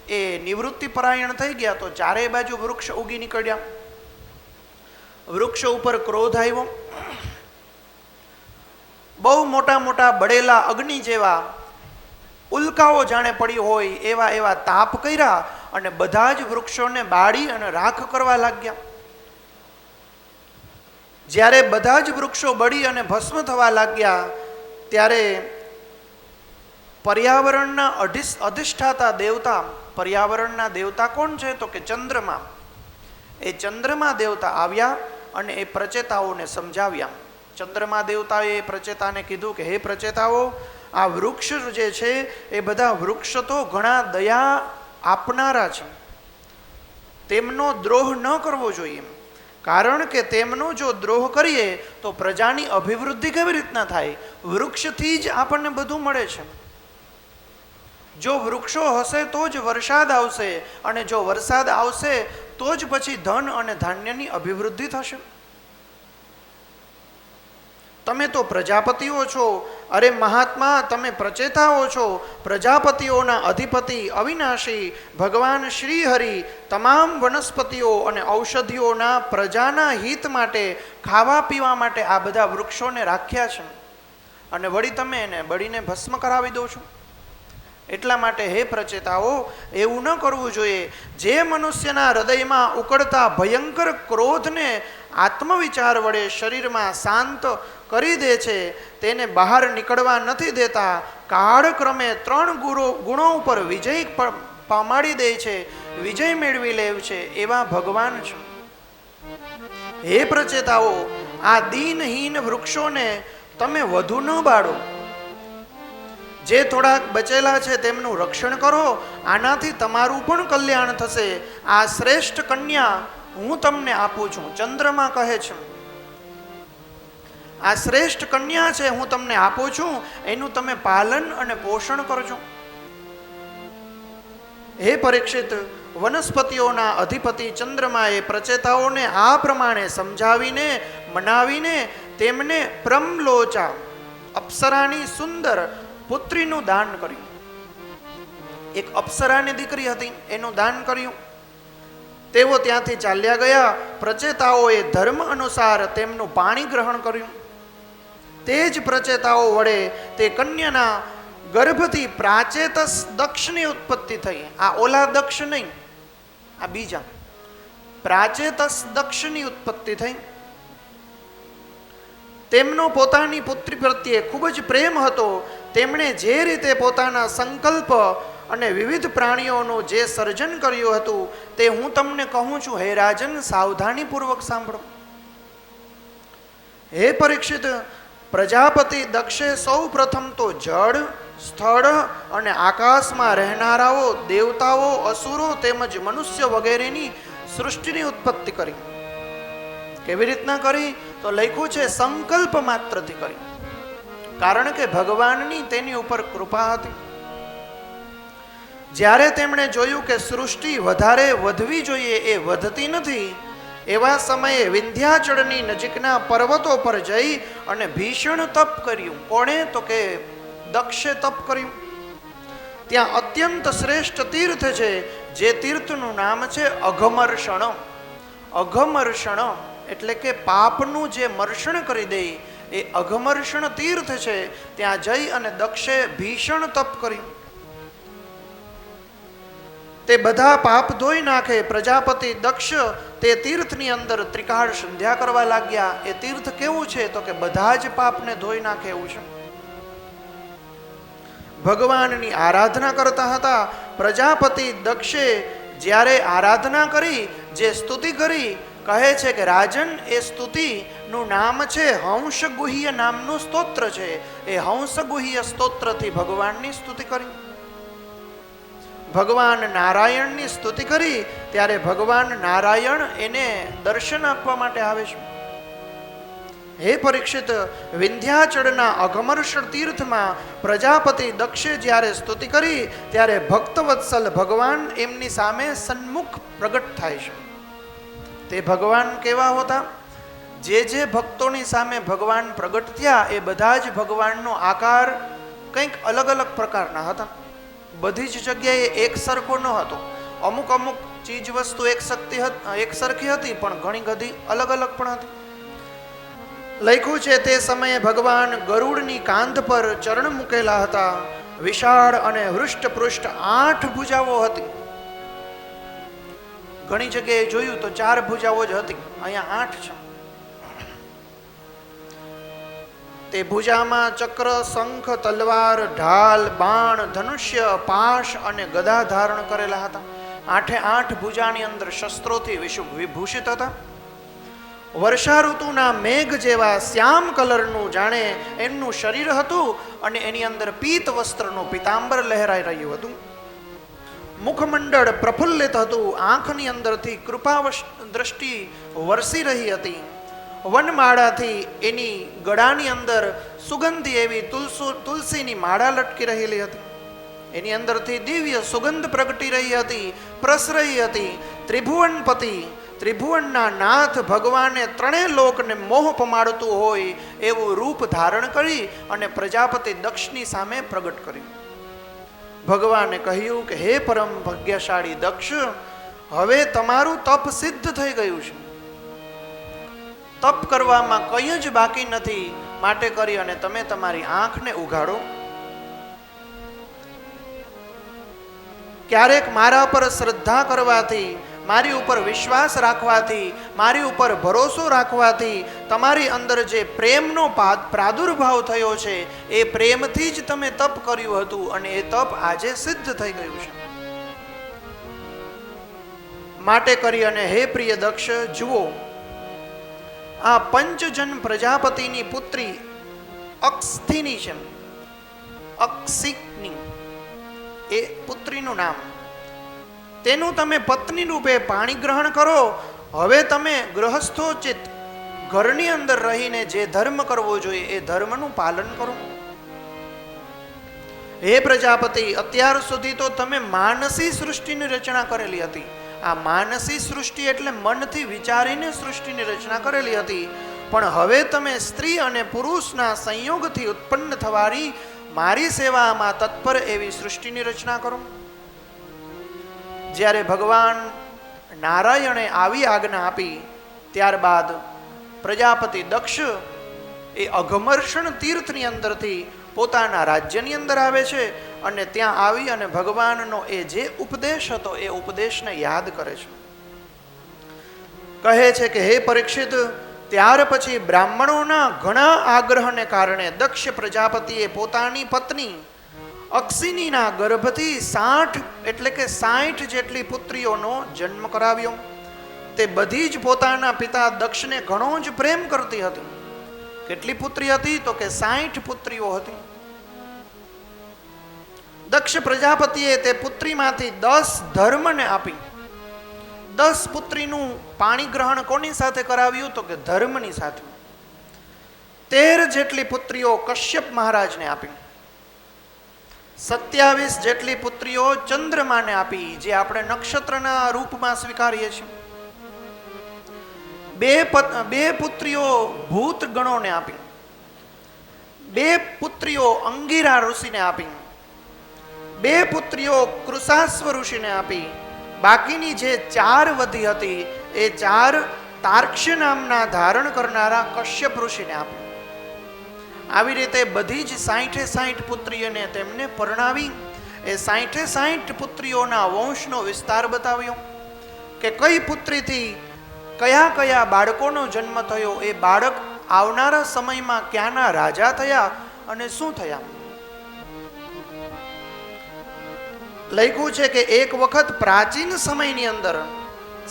Speaker 4: એ નિવૃત્તિ પરાયણ થઈ ગયા, તો ચારેય બાજુ વૃક્ષ ઉગી નીકળ્યા. વૃક્ષ ઉપર ક્રોધ આવ્યો. બહુ મોટા મોટા બળેલા અગ્નિ જેવા ઉલ્કાઓ જાણે પડી હોય એવા તાપ કર્યા અને બધા જ વૃક્ષોને બાળી અને રાખ કરવા લાગ્યા. જ્યારે બધા જ વૃક્ષો બળી અને ભસ્મ થવા લાગ્યા ત્યારે પર્યાવરણના અધિષ્ઠાતા દેવતા, પર્યાવરણના દેવતા કોણ છે તો કે ચંદ્રમા, એ ચંદ્રમા દેવતા આવ્યા અને એ પ્રચેતાઓને સમજાવ્યા. ચંદ્રમા દેવતાએ એ પ્રચેતાને કીધું કે હે પ્રચેતાઓ, આ વૃક્ષ જે છે એ બધા વૃક્ષ તો ઘણા દયા આપનારા છે, તેમનો દ્રોહ ન કરવો જોઈએ, કારણ કે તેમનો જો દ્રોહ કરીએ તો પ્રજાની અભિવૃદ્ધિ કેવી રીતના થાય? વૃક્ષથી જ આપણને બધું મળે છે. જો વૃક્ષો હશે તો જ વરસાદ આવશે, અને જો વરસાદ આવશે તો જ પછી ધન અને ધાન્યની અભિવૃદ્ધિ થશે. તમે તો પ્રજાપતિઓ છો. અરે મહાત્મા, તમે પ્રચેતાઓ છો. પ્રજાપતિઓના અધિપતિ અવિનાશી ભગવાન શ્રી હરિ તમામ વનસ્પતિઓ અને ઔષધિઓના પ્રજાના હિત માટે, ખાવા પીવા માટે આ બધા વૃક્ષોને રાખ્યા છે, અને વળી તમે એને બળીને ભસ્મ કરાવી દો છો. એટલા માટે હે પ્રચેતાઓ, એવું ન કરવું જોઈએ. જે મનુષ્યના હૃદયમાં ઉકળતા ભયંકર ક્રોધને આત્મવિચાર વડે શરીરમાં શાંત કરી દે છે, તેને બહાર નીકળવા નથી દેતા, કાળક્રમે 3 ગુણો ઉપર વિજય પામાડી દે છે, વિજય મેળવી લે છે, એવા ભગવાન છે. હે પ્રચેતાઓ, આ દીનહીન વૃક્ષોને તમે વધુ ન બાળો. જે થોડાક બચેલા છે તેમનું રક્ષણ કરો, આનાથી તમારું પણ કલ્યાણ થશે. આ શ્રેષ્ઠ કન્યા હું તમને આપું છું. ચંદ્રમા કહે છે આ શ્રેષ્ઠ કન્યા છે, હું તમને આપું છું, એનું તમે પાલન અને પોષણ કરજો. હે પરીક્ષિત, વનસ્પતિઓના અધિપતિ ચંદ્રમાએ પ્રચેતાઓને આ પ્રમાણે સમજાવીને મનાવીને તેમને પ્રમલોચા, અપ્સરાની સુંદર પુત્રીનું દાન કર્યું. એક અપ્સરાની દીકરી હતી, એનું દાન કર્યું. તેઓ ત્યાંથી ચાલ્યા ગયા. પ્રચેતાઓએ ધર્મ અનુસાર તેમનું પાણી ગ્રહણ કર્યું. તે જ પ્રચેતાઓ વડે તે કન્યાના ગર્ભથી પ્રાચેતસ દક્ષની ઉત્પત્તિ થઈ. આ ઓલા દક્ષ નહીં, આ બીજા પ્રાચેતસ દક્ષની ઉત્પત્તિ થઈ. તેમનો પોતાની પુત્રી પ્રત્યે ખૂબ જ પ્રેમ હતો. તેમણે જે રીતે પોતાના સંકલ્પ અને વિવિધ પ્રાણીઓનું જે સર્જન કર્યું હતું તે હું તમને કહું છું. હે રાજન, સાવધાનીપૂર્વક સાંભળો. હે પરીક્ષિત, પ્રજાપતિ દક્ષે સૌ પ્રથમ તો જળ, સ્થળ અને આકાશમાં રહેનારાઓ, દેવતાઓ, અસુરો તેમજ મનુષ્ય વગેરેની સૃષ્ટિની ઉત્પત્તિ કરી. કેવી રીતના કરી? તો લખ્યું છે સંકલ્પ માત્રથી કરી, કારણ કે ભગવાનની તેની ઉપર કૃપા હતી. જ્યારે તેમણે જોયું કે સૃષ્ટિ વધારે વધવી જોઈએ એ વધતી નથી, એવા સમયે વિંધ્યાચળની નજીકના પર્વતો પર જઈ અને ભીષણ તપ કર્યું. કોણે? તો કે દક્ષે તપ કર્યું. ત્યાં અત્યંત શ્રેષ્ઠ તીર્થ છે, જે તીર્થનું નામ છે અઘમર્ષણ. અઘમર્ષણ એટલે કે પાપનું જે મર્ષણ કરી દે એ અઘમર્ષણ તીર્થ છે. ત્યાં જઈ અને દક્ષે ભીષણ તપ કર્યું. તે બધા પાપ ધોઈ નાખે. પ્રજાપતિ દક્ષ તે તીર્થની અંદર ત્રિકાળ સંધ્યા કરવા લાગ્યા. એ તીર્થ કેવું છે? તો કે બધા જ પાપને ધોઈ નાખે એવું છે. ભગવાનની આરાધના કરતા હતા. પ્રજાપતિ દક્ષે જ્યારે આરાધના કરી, જે સ્તુતિ કરી, કહે છે કે રાજન, એ સ્તુતિનું નામ છે હંસગુહ્ય નામનું સ્તોત્ર છે. એ હંસગુહ્ય સ્તોત્રથી ભગવાનની સ્તુતિ કરી. ભગવાન નારાયણની સ્તુતિ કરી ત્યારે ભગવાન નારાયણ એને દર્શન આપવા માટે આવે છે. હે પરીક્ષિત, વિંધ્યાચળના અઘમર્ષણ તીર્થમાં પ્રજાપતિ દક્ષે જ્યારે સ્તુતિ કરી ત્યારે ભક્તવત્સલ ભગવાન એમની સામે સન્મુખ પ્રગટ થાય છે. તે ભગવાન કેવા હોતા? જે જે ભક્તોની સામે ભગવાન પ્રગટ થયા એ બધા જ ભગવાનનો આકાર કંઈક અલગ અલગ પ્રકારના હતા. બધી જ જગ્યાએ એક સરખો ન હતો. અમુક અમુક ચીજ વસ્તુ એક સરખી હતી, પણ ઘણી બધી અલગ અલગ પણ હતી. લખ્યું છે તે સમયે ભગવાન ગરુડની કાંધ પર ચરણ મૂકેલા હતા. વિશાળ અને હૃષ્ટપૃષ્ટ 8 ભુજાઓ હતી. ઘણી જગ્યાએ જોયું તો 4 ભુજાઓ જ હતી, અહીંયા 8 છે. તે ભુજામાં ચક્ર, શંખ, તલવાર, ઢાલ, બાણ, ધનુષ્ય, પાશ અને ગદા ધારણ કરેલા હતા. 8 ભુજાની અંદર શસ્ત્રોથી વિભૂષિત હતા. વર્ષા ઋતુના મેઘ જેવા શ્યામ કલરનું જાણે એમનું શરીર હતું અને એની અંદર પીત વસ્ત્રનું પીતાંબર લહેરાઈ રહ્યું હતું. મુખમંડળ પ્રફુલ્લિત હતું. આંખની અંદરથી કૃપા દ્રષ્ટિ વરસી રહી હતી. વનમાળાથી એની ગળાની અંદર સુગંધી એવી તુલસીની માળા લટકી રહેલી હતી. એની અંદરથી દિવ્ય સુગંધ પ્રગટી રહી હતી, પ્રસરી હતી. ત્રિભુવનપતિ, ત્રિભુવનના નાથ ભગવાને 3 લોકને મોહ પમાડતું હોય એવું રૂપ ધારણ કરી અને પ્રજાપતિ દક્ષની સામે પ્રગટ કર્યું. ભગવાને કહ્યું કે હે પરમ ભાગ્યશાળી દક્ષ, હવે તમારું તપ સિદ્ધ થઈ ગયું છે. તપ કરવામાં કંઈ જ બાકી નથી. માટે કરી અને તમે તમારી આંખને ઉઘાડો. ક્યારેક મારા પર શ્રદ્ધા કરવાથી, મારી ઉપર વિશ્વાસ રાખવાથી, મારી ઉપર ભરોસો રાખવાથી તમારી અંદર જે પ્રેમનો પ્રાદુર્ભાવ થયો છે એ પ્રેમથી જ તમે તપ કર્યું હતું અને એ તપ આજે સિદ્ધ થઈ ગયું છે. માટે કરી અને હે પ્રિય દક્ષ, જુઓ, આ પંચજન પ્રજાપતિની પુત્રી અક્ષિની છે. અક્ષિની એ પુત્રીનું નામ. તેનું તમે પત્ની રૂપે પાણી ગ્રહણ કરો. હવે તમે ગૃહસ્થોચિત ઘરની અંદર રહીને જે ધર્મ કરવો જોઈએ એ ધર્મનું પાલન કરો. હે પ્રજાપતિ, અત્યાર સુધી તો તમે માનસી સૃષ્ટિની રચના કરેલી હતી. આ માનસી સૃષ્ટિ એટલે મનથી વિચારીને સૃષ્ટિની રચના કરેલી હતી. પણ હવે તમે સ્ત્રી અને પુરુષના સંયોગથી ઉત્પન્ન થવાની મારી સેવામાં તત્પર એવી સૃષ્ટિની રચના કરો. જ્યારે ભગવાન નારાયણે આવી આજ્ઞા આપી ત્યારબાદ પ્રજાપતિ દક્ષ એ અઘમર્ષણ તીર્થની અંદરથી પોતાના રાજ્યની અંદર આવે છે અને ત્યાં આવી અને ભગવાનનો એ જે ઉપદેશ હતો એ ઉપદેશને યાદ કરે છે. કહે છે કે હે પરીક્ષિત, ત્યાર પછી બ્રાહ્મણોના ઘણા આગ્રહને કારણે દક્ષ પ્રજાપતિએ પોતાની પત્ની અક્ષિનીના ગર્ભથી 60 એટલે કે 60 જેટલી પુત્રીઓનો જન્મ કરાવ્યો. તે બધી જ પોતાના પિતા દક્ષને ઘણો જ પ્રેમ કરતી હતી. કેટલી પુત્રી હતી? તો કે 60 પુત્રીઓ હતી. દક્ષ પ્રજાપતિએ તે પુત્રીમાંથી 10 ધર્મને આપી. 10 પુત્રીનું પાણી ગ્રહણ કોની સાથે કરાવ્યું? તો કે ધર્મની સાથે. 13 જેટલી પુત્રીઓ કશ્યપ મહારાજને આપી. 27 જેટલી પુત્રીઓ ચંદ્રમાને આપી, જે આપણે નક્ષત્રના રૂપમાં સ્વીકારીએ છીએ. બે પુત્રીઓ ભૂત ગણોને આપી, 2 પુત્રીઓ અંગીરા ઋષિને આપી, 2 પુત્રીઓ કૃષાશ્વ ઋષિને આપી, બાકીની જે 4 વધી હતી એ 4 તાર્ક્ષ્ય નામના ધારણ કરનારા કશ્યપ ઋષિને આપી. આવી રીતે બધી જ 60 પુત્રીઓને તેમને પરણાવી. એ 60 પુત્રીઓના વંશનો વિસ્તાર બતાવ્યો કે કઈ પુત્રીથી કયા કયા બાળકોનો જન્મ થયો, એ બાળક આવનારા સમયમાં ક્યાંના રાજા થયા અને શું થયા. લખ્યું છે કે એક વખત પ્રાચીન સમયની અંદર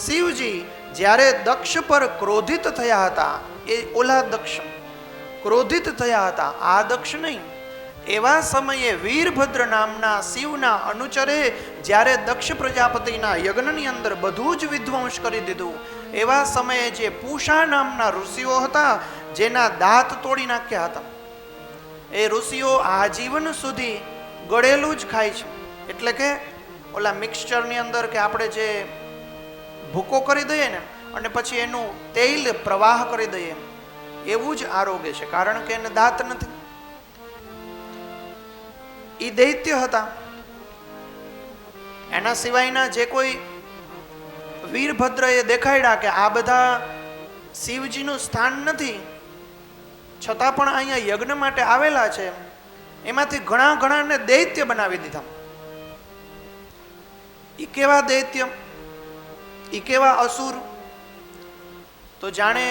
Speaker 4: શિવજી જ્યારે દક્ષ પર ક્રોધિત થયા હતા, એ ઓલા દક્ષ ક્રોધિત થયા હતા, આ દક્ષ નહીં, એવા સમયે વીરભદ્ર નામના શિવના અનુચરે જ્યારે દક્ષ પ્રજાપતિના યજ્ઞની અંદર બધું જ વિધ્વંસ કરી દીધું, એવા સમયે જે પૂષા નામના ઋષિઓ હતા જેના દાંત તોડી નાખ્યા હતા, એ ઋષિઓ આજીવન સુધી ગળેલું જ ખાય છે. એટલે કે ઓલા મિક્સચરની અંદર કે આપણે જે ભૂકો કરી દઈએ ને અને પછી એનું તેલ પ્રવાહ કરી દઈએ, એવું જ આરોગ્ય છે, કારણ કે એને દાંત નથી. એ દૈત્ય હતા. એના સિવાયના જે કોઈ વીરભદ્રએ દેખાડ્યા કે આ બધા શિવજીનું સ્થાન નથી, છતાં પણ અહીંયા યજ્ઞ માટે આવેલા છે, એમાંથી ઘણાને દૈત્ય બનાવી દીધા. ઈ કેવા દૈત્ય, ઈ કેવા અસુર? તો જાણે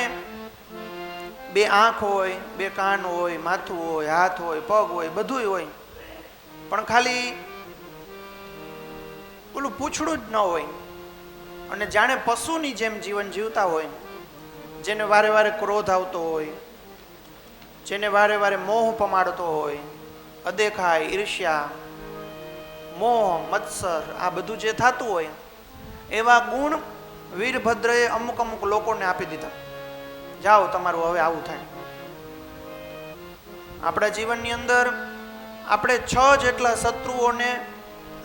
Speaker 4: 2 આંખ હોય, 2 કાન હોય, માથું હોય, હાથ હોય, પગ હોય, બધું હોય, પણ ખાલી ઓલું પૂંછડું જ ન હોય, અને જાણે પશુની જેમ જીવન જીવતા હોય, જેને વારે વારે ક્રોધ આવતો હોય, જેને વારે વારે મોહ પમાડતો હોય, અદેખાય, ઈર્ષ્યા, મોહ, મત્સર, આ બધું જે થતું હોય, એવા ગુણ વીરભદ્રએ અમુક લોકોને આપી દીધા. જાઓ તમારું હવે આવું થાય. આપણા જીવનની અંદર આપણે 6 જેટલા શત્રુઓને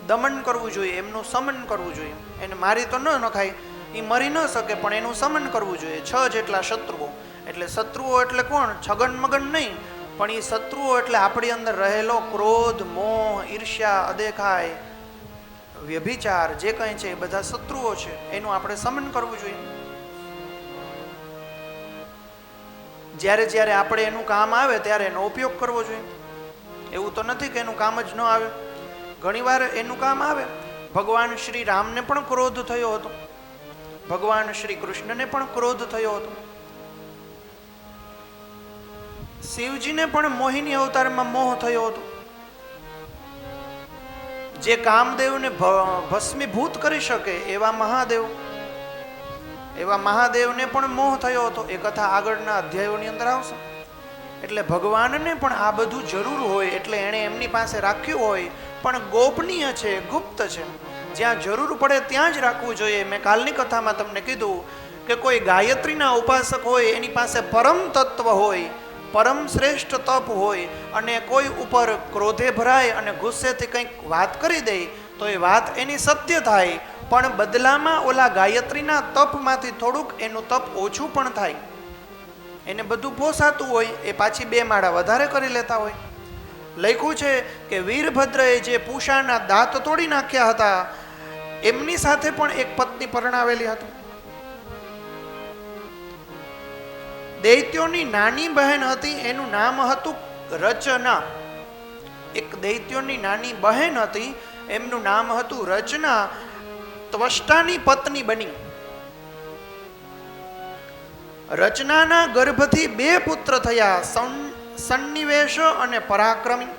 Speaker 4: દમન કરવું જોઈએ, એમનું સમન કરવું જોઈએ. એને મારી તો ન નખાય, એ મરી ન શકે, પણ એનું સમન કરવું જોઈએ. 6 જેટલા શત્રુઓ. એટલે શત્રુઓ એટલે કોણ? છગન મગન નહીં, પણ એ શત્રુઓ એટલે આપણી અંદર રહેલો ક્રોધ, મોહ, ઈર્ષ્યા, અદેખાય, વ્યભિચાર, જે કંઈ છે એ બધા શત્રુઓ છે, એનું આપણે સમન કરવું જોઈએ. જ્યારે જ્યારે આપણે એનું કામ આવે ત્યારે એનો ઉપયોગ કરવો જોઈએ. એવું તો નથી કે એનું કામ જ ન આવે, ઘણીવાર એનું કામ આવે. ભગવાન શ્રી રામને પણ ક્રોધ થયો હતો, ભગવાન શ્રી કૃષ્ણને પણ ક્રોધ થયો હતો, શિવજીને પણ મોહિની અવતારમાં મોહ થયો હતો. જે કામદેવને ભસ્મીભૂત કરી શકે એવા મહાદેવને પણ મોહ થયો હતો. એ કથા આગળના અધ્યાયોની અંદર આવશે. એટલે ભગવાનને પણ આ બધું જરૂર હોય, એટલે એણે એમની પાસે રાખ્યું હોય, પણ ગોપનીય છે, ગુપ્ત છે. જ્યાં જરૂર પડે ત્યાં જ રાખવું જોઈએ. મેં કાલની કથામાં તમને કીધું કે કોઈ ગાયત્રીના ઉપાસક હોય, એની પાસે પરમ તત્વ હોય, પરમ શ્રેષ્ઠ તપ હોય, અને કોઈ ઉપર ક્રોધે ભરાય અને ગુસ્સેથી કંઈક વાત કરી દે, તો એ વાત એની સત્ય થાય, પણ બદલામાં ઓલા ગાયત્રીના તપમાંથી થોડુંક એનું તપ ઓછું પણ થાય. એને બધું પોસાતું હોય, એ પાછી 2 માળા વધારે કરી લેતા હોય. લખ્યું છે કે વીરભદ્રએ જે પૂષાના દાંત તોડી નાખ્યા હતા, એમની સાથે પણ એક પત્ની પરણાવેલી હતી. દૈત્યોની નાની બહેન હતી, એનું નામ હતું રચના. એક દૈત્યોની નાની બહેન હતી, એમનું નામ હતું રચના. ત્વષ્ટાની પત્ની બની. રચનાના ગર્ભથી 2 પુત્ર થયા, સન્નિવેશ અને પરાક્રમી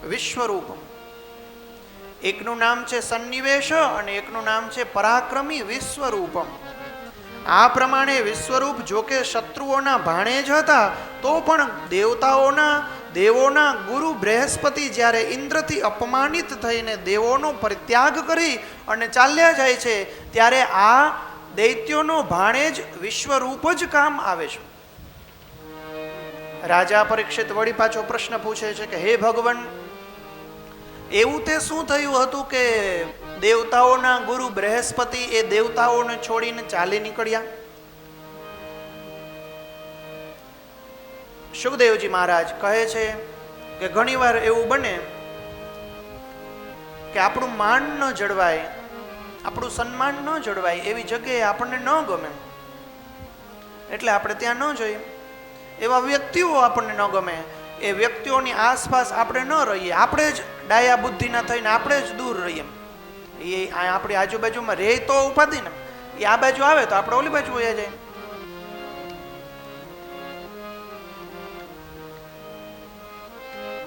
Speaker 4: વિશ્વરૂપ. એકનું નામ છે સન્નિવેશ અને એકનું નામ છે પરાક્રમી વિશ્વરૂપમ. આ પ્રમાણે વિશ્વરૂપ જોકે શત્રુઓના ભાણેજ હતા, તો પણ દેવોના ગુરુ બૃહસ્પતિ જ્યારે ઇન્દ્રથી અપમાનિત થઈને દેવોનો પરિત્યાગ કરી અને ચાલ્યા જાય છે, ત્યારે આ દૈત્યોનો ભાણેજ વિશ્વરૂપ જ કામ આવે છે. રાજા પરીક્ષિત વળી પાછો પ્રશ્ન પૂછે છે કે હે ભગવાન, એવું તે શું થયું હતું કે દેવતાઓના ગુરુ બૃહસ્પતિ એ દેવતાઓને છોડીને ચાલી નીકળ્યા? સુખદેવજી મહારાજ કહે છે કે ઘણીવાર એવું બને કે આપણું માન ન જળવાય, આપણું સન્માન ન જળવાય, એવી જગ્યાએ આપણને ન ગમે એટલે આપણે ત્યાં ન જઈએ. એવા વ્યક્તિઓ આપણને ન ગમે, એ વ્યક્તિઓની આસપાસ આપણે ન રહીએ, આપણે જ ડાયા બુદ્ધિના થઈને આપણે જ દૂર રહીએ. એ આપણી આજુબાજુમાં રહે તો ઉપાધિ ને, એ આ બાજુ આવે તો આપણે ઓલી બાજુ વયા જાય.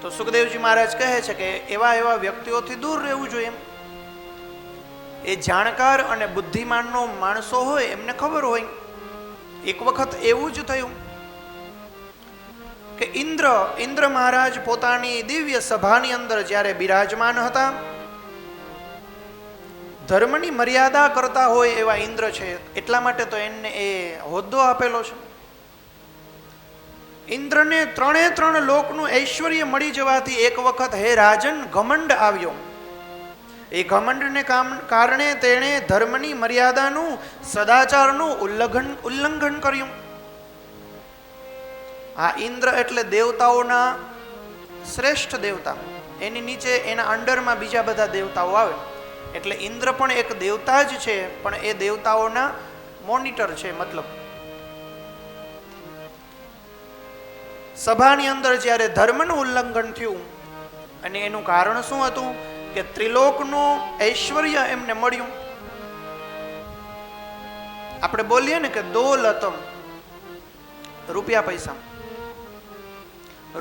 Speaker 4: તો સુખદેવજી મહારાજ કહે છે કે એવા એવા વ્યક્તિઓથી દૂર રહેવું જોઈએ. એ જાણકાર અને બુદ્ધિમાનનો માણસો હોય એમને ખબર હોય. એક વખત એવું જ થયું કે ઇન્દ્ર મહારાજ પોતાની દિવ્ય સભાની અંદર જ્યારે બિરાજમાન હતા, ધર્મની મર્યાદા કરતા હોય એવા ઇન્દ્ર છે, એટલા માટે તો એને એ હોદ્દો આપેલો છે. ઇન્દ્રને 3 લોકનું ઐશ્વર્ય મળી જવાથી એક વખત હે રાજન ઘમંડ આવ્યો. એ ઘમંડને કારણે તેણે ધર્મની મર્યાદાનું, સદાચારનું ઉલ્લંઘન કર્યું. આ ઇન્દ્ર એટલે દેવતાઓના શ્રેષ્ઠ દેવતા, એની નીચે એના અંડરમાં બીજા બધા દેવતાઓ આવે, એટલે ઇન્દ્ર પણ એક દેવતા જ છે, પણ એ દેવતાઓના મોનિટર છે. મતલબ સભાની અંદર જ્યારે ધર્મનું ઉલ્લંઘન થયું, અને એનું કારણ શું હતું કે ત્રિલોકનું ઐશ્વર્ય એમને મળ્યું. આપણે બોલીએ ને કે દોલતમ, રૂપિયા પૈસા.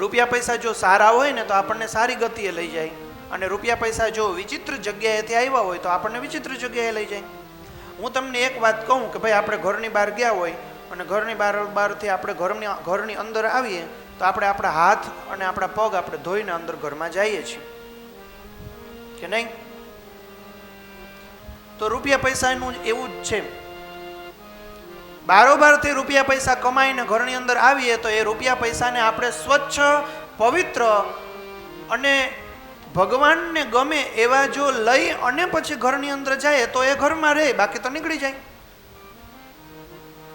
Speaker 4: રૂપિયા પૈસા જો સારા હોય ને તો આપણને સારી ગતિએ લઈ જાય, અને રૂપિયા પૈસા જો વિચિત્ર જગ્યાએથી આવ્યા હોય તો આપણને વિચિત્ર જગ્યાએ લઈ જાય. હું તમને એક વાત કહું કે ભાઈ આપણે ઘરની બહાર ગયા હોય અને ઘરની બહારથી આપણે ઘરની અંદર આવીએ તો આપણે આપણા હાથ અને આપણા પગ આપણે ધોઈને અંદર ઘરમાં જઈએ છીએ કે નહીં? તો રૂપિયા પૈસાનું એવું જ છે. બારોબારથી રૂપિયા પૈસા કમાઈને ઘરની અંદર આવીએ તો એ રૂપિયા પૈસાને આપણે સ્વચ્છ, પવિત્ર અને ભગવાનને ગમે એવા જો લઈ અને પછી ઘરની અંદર જાય તો એ ઘરમાં રહે, બાકી તો નીકળી જાય.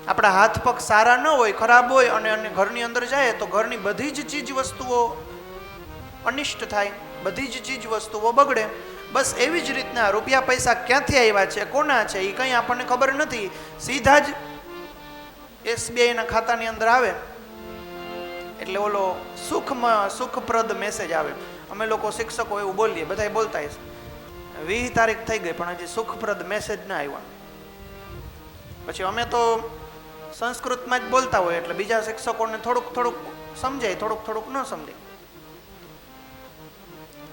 Speaker 4: આપણા હાથ પગ સારા ન હોય, ખરાબ હોય અને ઘરની અંદર જાય તો ઘરની બધી જ ચીજ વસ્તુઓ અનિષ્ટ થાય, બધી જ ચીજ વસ્તુઓ બગડે. બસ એવી જ રીતના રૂપિયા પૈસા ક્યાંથી આવ્યા છે, કોના છે, એ કંઈ આપણને ખબર નથી. સીધા જ SBIના ખાતાની અંદર આવે એટલે ઓલો સુખપ્રદ મેસેજ આવે. અમે લોકો શિક્ષકો એવું બોલીએ, બધા બોલતા હશે 20 તારીખ થઈ ગઈ પણ હજી સુખપ્રદ મેસેજ ના આવ્યા. પછી અમે તો સંસ્કૃતમાં જ બોલતા હોય એટલે બીજા શિક્ષકોને થોડુંક સમજાય, થોડુંક ન સમજાય.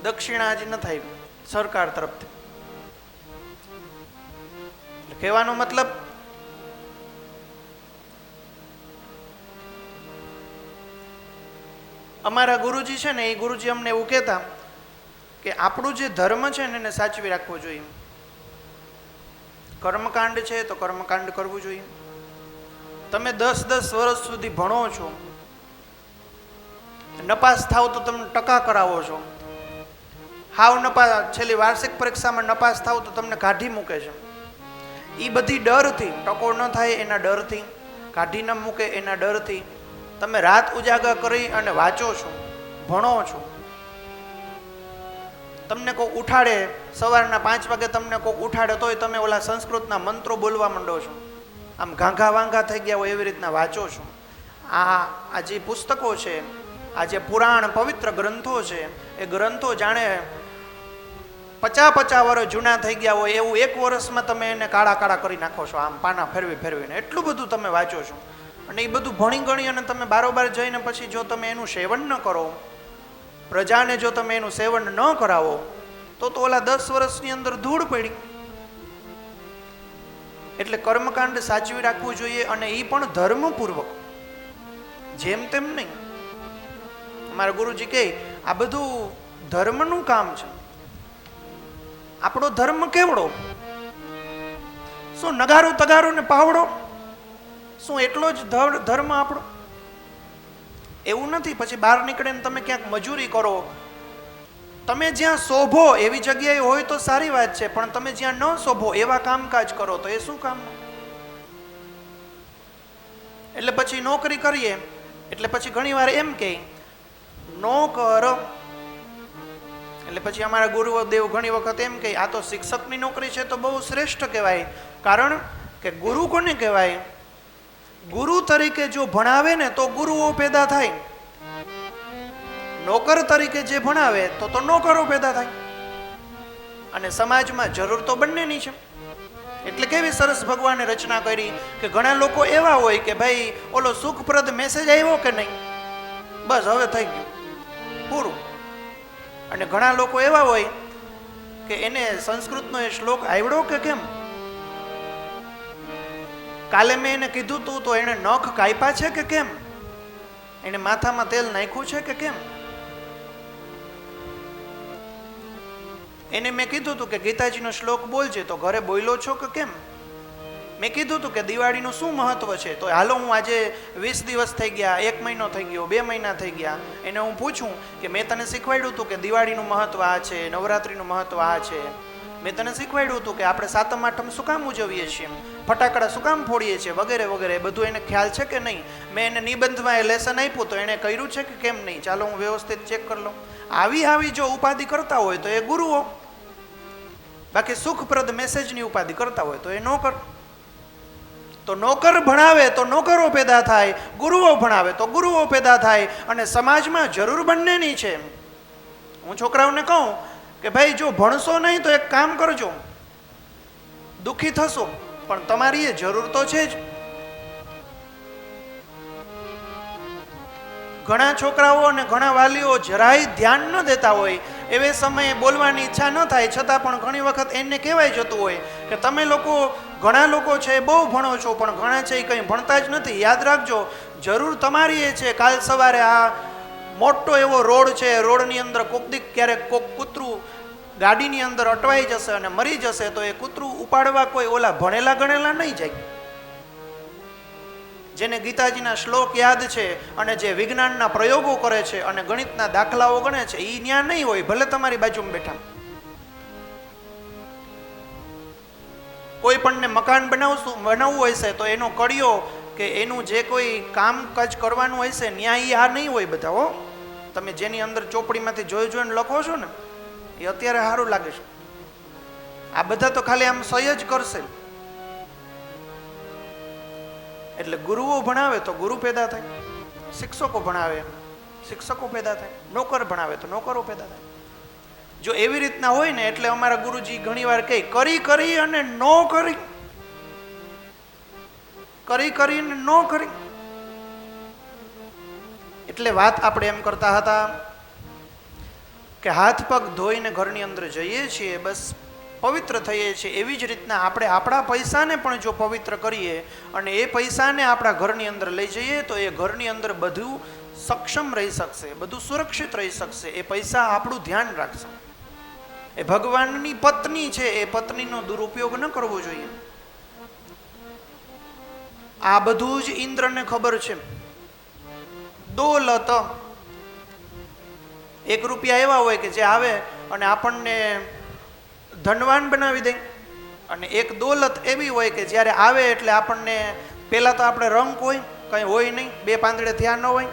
Speaker 4: દક્ષિણા હજી ન થાય સરકાર તરફથી. કહેવાનો મતલબ અમારા ગુરુજી છે ને, એ ગુરુજી અમને એવું કહેતા કે આપણું જે ધર્મ છે ને એને સાચવી રાખવો જોઈએ. કર્મકાંડ છે તો કર્મકાંડ કરવું જોઈએ. તમે 10 વર્ષ સુધી ભણો છો, નપાસ થાવ તો તમને ટકા કરાવો છો. હાવ નપાસ, છેલ્લી વાર્ષિક પરીક્ષામાં નપાસ થાવ તો તમને કાઢી મૂકે છે. એ બધી ડરથી, ટકો ન થાય એના ડરથી, કાઢી ન મૂકે એના ડરથી તમે રાત ઉજાગર કરી અને વાંચો છો, ભણો છો. તમને કોઈ ઉઠાડે, સવારના 5 વાગે તમને કોઈ ઉઠાડે તોય તમે ઓલા સંસ્કૃતના મંત્રો બોલવા માંડો છો, આમ ઘાંઘા વાંઘા થઈ ગયા હોય એવી રીતના વાંચો છો. આ જે પુસ્તકો છે, આ જે પુરાણ પવિત્ર ગ્રંથો છે, એ ગ્રંથો જાણે 50 વર્ષ જૂના થઈ ગયા હોય એવું 1 વર્ષમાં તમે એને કાળા કરી નાખો છો, આમ પાના ફેરવીને. એટલું બધું તમે વાંચો છો. અને એ બધું ભણી ગણી અને તમે બારોબાર જઈને પછી જો તમે એનું સેવન ન કરો, પ્રજાને જો તમે એનું સેવન ન કરાવો તો ઓલા 10 વર્ષની અંદર ધૂળ પડી. એટલે કર્મકાંડ સાચવી રાખવું જોઈએ, અને એ પણ ધર્મપૂર્વક, જેમ તેમ નહીં. અમારા ગુરુજી કહે આ બધું ધર્મનું કામ છે. આપણો ધર્મ કેવડો? શું નગારો તગારો ને પાવડો? શું એટલો જ ધર્મ આપણો? એવું નથી. પછી બહાર નીકળીને તમે ક્યાંક મજૂરી કરો, તમે જ્યાં શોભો એવી જગ્યાએ હોય તો સારી વાત છે, પણ તમે જ્યાં ન શોભો એવા કામકાજ કરો તો એ શું કામ? એટલે પછી નોકરી કરીએ એટલે પછી ઘણીવાર એમ કહે નો કર, એટલે પછી અમારા ગુરુદેવ ઘણી વખત એમ કહે આ તો શિક્ષકની નોકરી છે તો બહુ શ્રેષ્ઠ કહેવાય. કારણ કે ગુરુ કોને કહેવાય? ગુરુ તરીકે જો ભણાવે ને તો ગુરુઓ પેદા થાય, નોકર તરીકે જે ભણાવે તો નોકરો પેદા થાય. અને સમાજમાં જરૂર તો બંનેની છે. એટલે કેવી સરસ ભગવાને રચના કરી કે ઘણા લોકો એવા હોય કે ભાઈ ઓલો સુખપ્રદ મેસેજ આવ્યો કે નહીં, બસ હવે થઈ ગયું પૂરું. અને ઘણા લોકો એવા હોય કે એને સંસ્કૃતનો એ શ્લોક આવડ્યો કે કેમ, કાલે મેં એને કીધું તું તો એને નખ કાપ્યા છે કે કેમ, એને માથામાં તેલ નાખ્યું છે કે કેમ, એને મેં કીધું હતું કે ગીતાજીનો શ્લોક બોલજે તો ઘરે બોલ્યો છો કે કેમ, મેં કીધું હતું કે દિવાળીનું શું મહત્વ છે તો હાલો હું આજે 20 દિવસ થઈ ગયા, 1 મહિનો થઈ ગયો, 2 મહિના થઈ ગયા, એને હું પૂછું કે મેં તને શીખવાડ્યું હતું કે દિવાળીનું મહત્વ આ છે, નવરાત્રિનું મહત્વ આ છે, મેં તને શીખવાડ્યું હતું કે આપણે સાતમ આઠમ શું કામ ઉજવીએ છીએ, ફટાકડા શું કામ ફોડીએ છીએ, વગેરે વગેરે, બધું એને ખ્યાલ છે કે નહીં. મેં એને નિબંધમાં એ લેસન આપ્યું તો એને કર્યું છે કે કેમ નહીં, ચાલો હું વ્યવસ્થિત ચેક કરી લઉં. આવી જો ઉપાધિ કરતા હોય તો એ ગુરુઓ, બાકી સુખપ્રદ મેસેજની ઉપાધિ કરતા હોય તો એ નોકર. તો નોકર ભણાવે તો નોકરો પેદા થાય, ગુરુઓ ભણાવે તો ગુરુઓ પેદા થાય. અને સમાજમાં જરૂર બંનેની છે. હું છોકરાઓને કહું કે ભાઈ જો ભણશો નહીં તો એક કામ કરજો, દુઃખી થશો પણ તમારી એ જરૂર તો છે જ. ઘણા છોકરાઓ અને ઘણા વાલીઓ જરાય ધ્યાન ન દેતા હોય, એવે સમયે બોલવાની ઈચ્છા ન થાય છતાં પણ ઘણી વખત એને કહેવાય જતું હોય કે તમે લોકો, ઘણા લોકો છે બહુ ભણો છો પણ ઘણા છે એ કંઈ ભણતા જ નથી. યાદ રાખજો, જરૂર તમારી એ છે. કાલ સવારે આ મોટો એવો રોડ છે, રોડની અંદર કોક દીક ક્યારેક કોક કૂતરું ગાડીની અંદર અટવાઈ જશે અને મરી જશે તો એ કૂતરું ઉપાડવા કોઈ ઓલા ભણેલા ગણેલા નહીં જાય. જેને ગીતાજીના શ્લોક યાદ છે અને જે વિજ્ઞાનના પ્રયોગો કરે છે અને ગણિતના દાખલાઓ ગણે છે એ ન્યા નહીં હોય, ભલે તમારી બાજુમાં બેઠા. કોઈ પણને મકાન બનાવવું હોય છે તો એનો કડિયો કે એનું જે કોઈ કામકાજ કરવાનું હોય છે ન્યાય આ નહીં હોય બધા. હો, તમે જેની અંદર ચોપડીમાંથી જોઈને લખો છો ને એ અત્યારે સારું લાગે છે. આ બધા તો ખાલી આમ સહી જ કરશે. એટલે ગુરુઓ ભણાવે તો ગુરુ પેદા થાય, શિક્ષકો ભણાવે શિક્ષકો પેદા થાય, નોકર ભણાવે તો નોકરો પેદા થાય. જો એવી રીતના હોય ને, એટલે અમારા ગુરુજી ઘણીવાર કહે કરી અને નો કરી, કરીને નો કરી. એટલે વાત આપણે એમ કરતા હતા કે હાથ પગ ધોઈને ઘરની અંદર જઈએ છીએ, બસ પવિત્ર થઈએ છીએ. એવી જ રીતના આપણે આપણા પૈસાને પણ જો પવિત્ર કરીએ અને એ પૈસાને આપણા ઘરની અંદર લઈ જઈએ તો એ ઘરની અંદર બધું સક્ષમ રહી શકશે, બધું સુરક્ષિત રહી શકશે. એ પૈસા આપણું ધ્યાન રાખશે. એ ભગવાનની પત્ની છે, એ પત્નીનો દુરુપયોગ ન કરવો જોઈએ. આ બધું જ ઇન્દ્રને ખબર છે. દોલત, 1 રૂપિયા એવા હોય કે જે આવે અને આપણને ધનવાન બનાવી દે, અને એક દોલત એવી હોય કે જ્યારે આવે એટલે આપણને પહેલાં તો આપણે રંગ હોય, કંઈ હોય નહીં, 2 પાંદડે થયા ન હોય,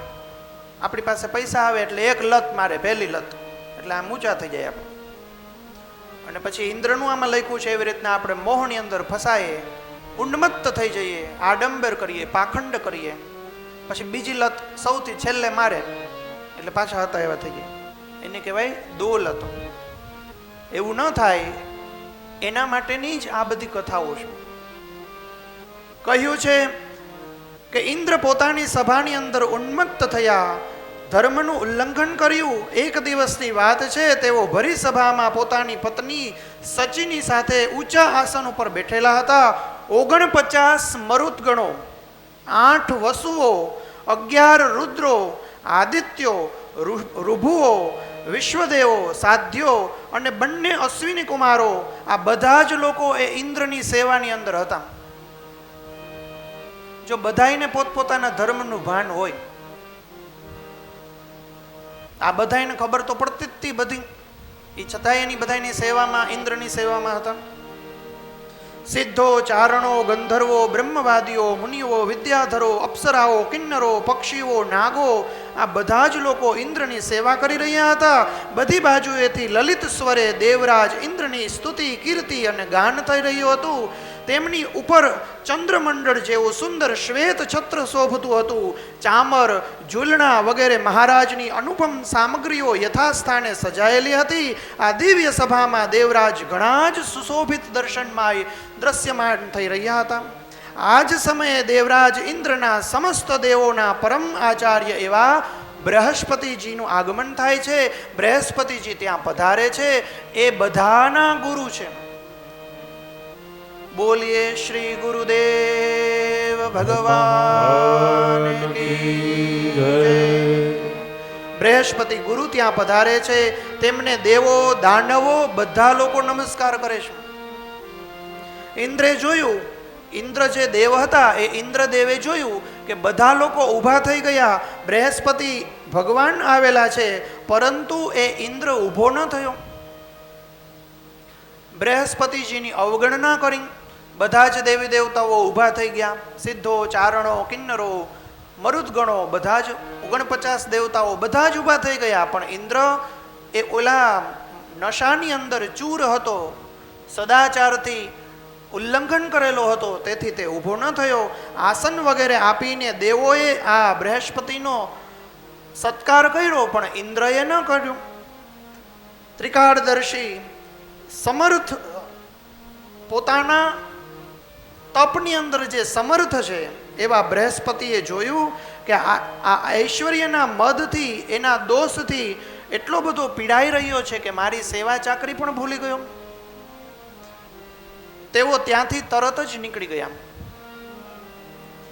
Speaker 4: આપણી પાસે પૈસા આવે એટલે એક લત મારે, પહેલી લત, એટલે આમ ઊંચા થઈ જાય આપણે. અને પછી ઇન્દ્રનું આમાં લખ્યું છે એવી રીતના આપણે મોહની અંદર ફસાઈએ, ઉન્મત્ત થઈ જઈએ, આડંબર કરીએ, પાખંડ કરીએ, પછી બીજી લત સૌથી છેલ્લે મારે એટલે પાછા હતા એવા થઈ જાય. એને કહેવાય દોલત. એવું ન થાય એના માટેની જ આ બધી કથાઓ છે. કહ્યું છે કે ઇન્દ્ર પોતાની સભાની અંદર ઉન્મત્ત થયા, ધર્મનું ઉલ્લંઘન કર્યું. એક દિવસની વાત છે, તેઓ ભરી સભામાં પોતાની પત્ની સચીની સાથે ઊંચા આસન ઉપર બેઠેલા હતા. 49 મરુતગણો, 8 વસુઓ, 11 રુદ્રો, આદિત્યો, ઋભુઓ, વિશ્વદેવો, સાધ્યો અને બંને અશ્વિની કુમારો, આ બધા જ લોકો એ ઇન્દ્રની સેવાની અંદર હતા. જો બધાઈને પોતપોતાના ધર્મનું ભાન હોય, આ બધાને ખબર તો પડતી જ હતી બધી, એ છતાંય એની બધાની સેવામાં, ઇન્દ્રની સેવામાં હતા. સિદ્ધો, ચારણો, ગંધર્વો, બ્રહ્મવાદીઓ, મુનિઓ, વિદ્યાધરો, અપ્સરાઓ, કિન્નરો, પક્ષીઓ, નાગો, આ બધા જ લોકો ઇન્દ્રની સેવા કરી રહ્યા હતા. બધી બાજુએથી લલિત સ્વરે દેવરાજ ઇન્દ્રની સ્તુતિ, કીર્તિ અને ગાન થઈ રહ્યું હતું. તેમની ઉપર ચંદ્રમંડળ જેવું સુંદર શ્વેત છત્ર શોભતું હતું. ચામર, ઝૂલણા વગેરે મહારાજની અનુપમ સામગ્રીઓ યથાસ્થાને સજાયેલી હતી. આ દિવ્ય સભામાં દેવરાજ ઘણા જ સુશોભિત દર્શનમાં દ્રશ્યમાન થઈ રહ્યા હતા. આ જ સમયે દેવરાજ ઇન્દ્રના સમસ્ત દેવોના પરમ આચાર્ય એવા બૃહસ્પતિજીનું આગમન થાય છે. બૃહસ્પતિજી ત્યાં પધારે છે. એ બધાના ગુરુ છે. બોલીએ શ્રી ગુરુદેવ ભગવાન કી જય. બૃહસ્પતિ ગુરુ ત્યાં પધારે છે. તેમને દેવો, દાનવો બધા લોકો નમસ્કાર કરે છે. ઇન્દ્રે જોયું, ઇન્દ્ર જે દેવ હતા એ ઇન્દ્રદેવે જોયું કે બધા લોકો ઊભા થઈ ગયા. બૃહસ્પતિ ભગવાન આવેલા છે, પરંતુ એ ઇન્દ્ર ઊભો ન થયો. બૃહસ્પતિજીની અવગણના કરી બધા જ દેવી દેવતાઓ ઊભા થઈ ગયા. સિદ્ધો, ચારણો, કિન્નરો, મરુદગણો, બધા જ 49 દેવતાઓ બધા જ ઊભા થઈ ગયા. પણ ઇન્દ્ર એ ઓલા નશાની અંદર ચૂર હતો, સદાચારથી ઉલ્લંઘન કરેલો હતો, તેથી તે ઊભો ન થયો. આસન વગેરે આપીને દેવોએ આ બૃહસ્પતિનો સત્કાર કર્યો, પણ ઇન્દ્રએ ન કર્યો. ત્રિકાળદર્શી સમર્થ, પોતાના તપની અંદર જે સમર્થ છે એવા બૃહસ્પતિએ જોયું કે આ ઐશ્વર્યના મદથી, એના દોષથી એટલો બધો પીડાઈ રહ્યો છે કે મારી સેવા ચાકરી પણ ભૂલી ગયો. તેઓ ત્યાંથી તરત જ નીકળી ગયા.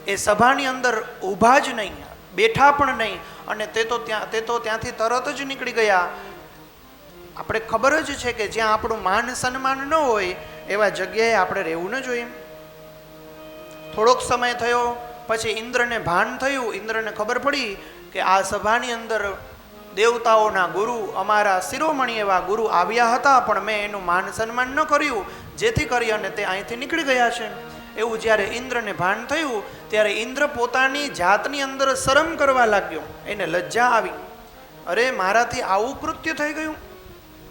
Speaker 4: એ સભાની અંદર ઊભા જ નહીં, બેઠા પણ નહીં, અને તે તો ત્યાંથી તરત જ નીકળી ગયા. આપણે ખબર જ છે કે જ્યાં આપણું માન સન્માન ન હોય એવા જગ્યાએ આપણે રહેવું ન જોઈએ. થોડોક સમય થયો પછી ઇન્દ્રને ભાન થયું. ઇન્દ્રને ખબર પડી કે આ સભાની અંદર દેવતાઓના ગુરુ, અમારા શિરોમણી એવા ગુરુ આવ્યા હતા, પણ મેં એનું માન સન્માન ન કર્યું, જેથી કરી અને તે અહીંથી નીકળી ગયા છે. એવું જ્યારે ઇન્દ્રને ભાન થયું ત્યારે ઇન્દ્ર પોતાની જાતની અંદર શરમ કરવા લાગ્યો. એને લજ્જા આવી. અરે, મારાથી આવું કૃત્ય થઈ ગયું.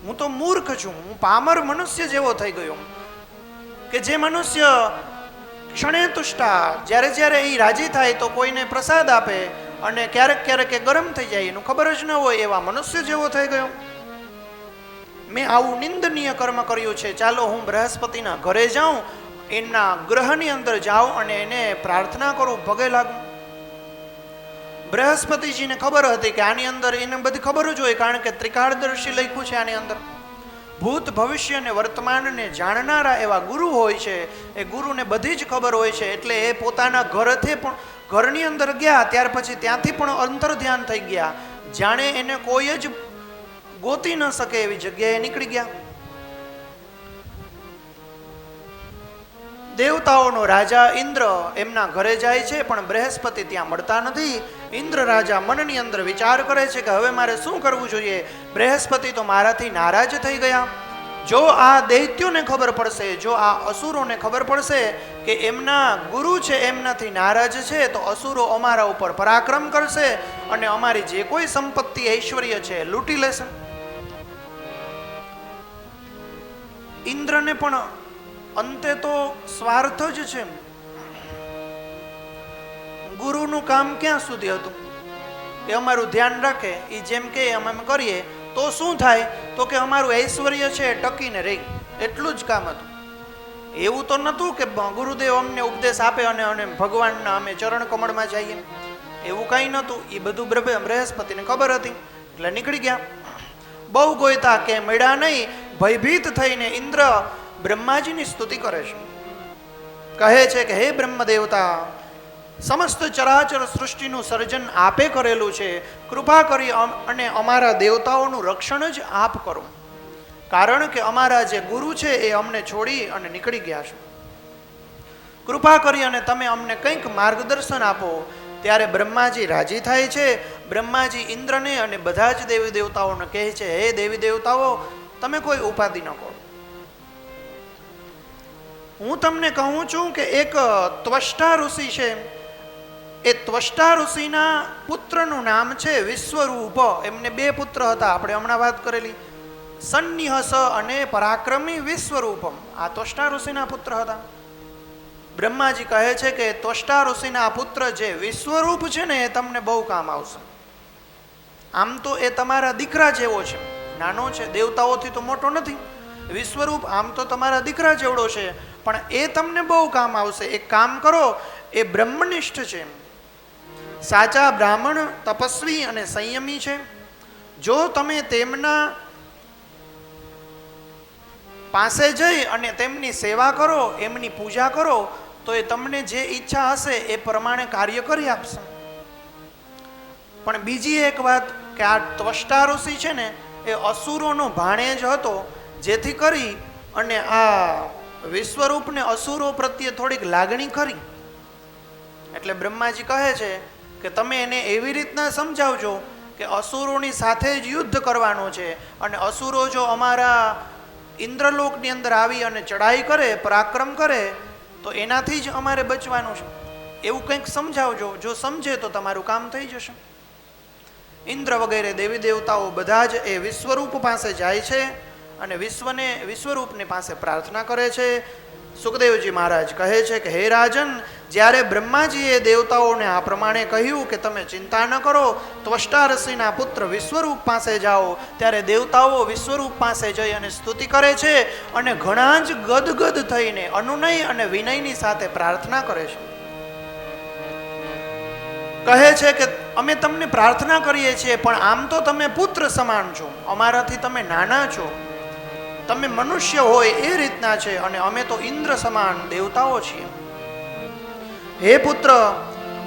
Speaker 4: હું તો મૂર્ખ છું, હું પામર મનુષ્ય જેવો થઈ ગયો. કે જે મનુષ્ય ક્ષણે તુષ્ટા, જ્યારે જ્યારે એ રાજી થાય તો કોઈને પ્રસાદ આપે, અને ક્યારેક ક્યારેક એ ગરમ થઈ જાય, એનું ખબર જ ન હોય, એવા મનુષ્ય જેવો થઈ ગયો. મેં આવું નિંદનીય કર્મ કર્યું છે. ચાલો હું બૃહસ્પતિના ઘરે જાઉં, એના ગ્રહની અંદર જાઉં અને એને પ્રાર્થના કરું, પગે લાગું. બૃહસ્પતિજીને ખબર હતી કે આની અંદર એને બધી ખબર જ હોય, કારણ કે ત્રિકાળદર્શી લખ્યું છે આની અંદર. ભૂત, ભવિષ્ય અને વર્તમાનને જાણનારા એવા ગુરુ હોય છે. એ ગુરુને બધી જ ખબર હોય છે. એટલે એ પોતાના ઘરથી પણ, ઘરની અંદર ગયા ત્યાર પછી ત્યાંથી પણ અંતર ધ્યાન થઈ ગયા. જાણે એને કોઈ જ ગોતી ન શકે એવી જગ્યાએ નીકળી ગયા. દેવતાઓનો રાજા ઇન્દ્ર એમના ઘરે જાય છે, પણ બૃહસ્પતિ ત્યાં મળતા નથી. ઇન્દ્ર રાજા મનની અંદર વિચાર કરે છે કે હવે મારે શું કરવું જોઈએ. બૃહસ્પતિ તો મારાથી નારાજ થઈ ગયા. જો આ દૈત્યોને ખબર પડશે, જો આ અસુરોને ખબર પડશે કે એમના ગુરુ છે એમનાથી નારાજ છે, તો અસુરો અમારા ઉપર પરાક્રમ કરશે અને અમારી જે કોઈ સંપત્તિ, ઐશ્વર્ય છે લૂંટી લેશે. ઇન્દ્રને પણ અંતે તો સ્વાર્થ જ છે. ગુરુનું કામ ક્યાં સુધી હતું? એ અમારું ધ્યાન રાખે, એ જેમ કે અમે કરીએ તો શું થાય? તો કે અમારું ઐશ્વર્ય છે ટકીને રહી, એટલું જ કામ હતું. એવું તો નહોતું કે ગુરુદેવ અમને ઉપદેશ આપે અને ભગવાનના અમે ચરણ કમળમાં જઈએ. એવું કંઈ નહોતું. એ બધું બૃહસ્પતિને ખબર હતી, એટલે નીકળી ગયા. બહુ ગોયતા કે મળ્યા નહીં. ભયભીત થઈને ઇન્દ્ર બ્રહ્માજીની સ્તુતિ કરે છે. કહે છે કે હે બ્રહ્મ દેવતા, સમસ્ત ચરાચર સૃષ્ટિનું સર્જન આપે કરેલું છે. કૃપા કરી અને અમારા દેવતાઓનું રક્ષણ જ આપ કરો, કારણ કે અમારા જે ગુરુ છે એ અમને છોડી અને નીકળી ગયા છે. કૃપા કરી અને તમે અમને કંઈક માર્ગદર્શન આપો. ત્યારે બ્રહ્માજી રાજી થાય છે. બ્રહ્માજી ઇન્દ્રને અને બધા જ દેવી દેવતાઓને કહે છે, હે દેવી દેવતાઓ, તમે કોઈ ઉપાધિ ન કરો. હું તમને કહું છું કે એક ત્વષ્ટા ઋષિ છે, એ ત્વષ્ટા ઋષિના પુત્રનું નામ છે વિશ્વરૂપ. એમને 2 પુત્ર હતા, આપણે હમણાં વાત કરેલી, સન્નિહસ અને પરાક્રમી વિશ્વરૂપમ. આ ત્વષ્ટા ઋષિના પુત્ર હતા. બ્રહ્માજી કહે છે કે ત્વષ્ટા ઋષિના પુત્ર જે વિશ્વરૂપ છે ને એ તમને બહુ કામ આવશે. આમ તો એ તમારા દીકરા જેવો છે, નાનો છે, દેવતાઓથી તો મોટો નથી. વિશ્વરૂપ આમ તો તમારા દીકરા જેવડો છે, પણ એ તમને બહુ કામ આવશે. એક કામ કરો, એ બ્રહ્મનિષ્ઠ છે, સાચા બ્રાહ્મણ, તપસ્વી અને સંયમી છે. જો તમે તેમના પાસે જઈ અને તેમની સેવા કરો, એમની પૂજા કરો, તો એ તમને જે ઈચ્છા હશે એ પ્રમાણે કાર્ય કરી આપશે. પણ બીજી એક વાત કે આ ત્વષ્ટા ઋષિ છે ને એ અસુરોનો ભાણેજ હતો, જેથી કરી અને આ વિશ્વરૂપને અસુરો પ્રત્યે થોડીક લાગણી ખરી. એટલે બ્રહ્માજી કહે છે કે તમે એને એવી રીતના સમજાવજો કે અસુરોની સાથે જ યુદ્ધ કરવાનું છે, અને અસુરો જો અમારા ઇન્દ્રલોકની અંદર આવી અને ચડાઈ કરે, પરાક્રમ કરે, તો એનાથી જ અમારે બચવાનું છે. એવું કંઈક સમજાવજો. જો સમજે તો તમારું કામ થઈ જશે. ઇન્દ્ર વગેરે દેવી દેવતાઓ બધા જ એ વિશ્વરૂપ પાસે જાય છે અને વિશ્વરૂપની પાસે પ્રાર્થના કરે છે. સુખદેવજી મહારાજ કહે છે કે હે રાજન, જ્યારે બ્રહ્માજીએ દેવતાઓને આ પ્રમાણે કહ્યું કે તમે ચિંતા ન કરો, ત્વષ્ટા ઋષિના પુત્ર વિશ્વરૂપ પાસે જાઓ, ત્યારે દેવતાઓ વિશ્વરૂપ પાસે જઈ અને સ્તુતિ કરે છે અને ઘણા જ ગદગદ થઈને અનુનય અને વિનયની સાથે પ્રાર્થના કરે છે. કહે છે કે અમે તમને પ્રાર્થના કરીએ છીએ, પણ આમ તો તમે પુત્ર સમાન છો, અમારાથી તમે નાના છો, તમે મનુષ્ય હોય એ રીતના છે, અને અમે તો ઇન્દ્ર સમાન દેવતાઓ છીએ. હે પુત્ર,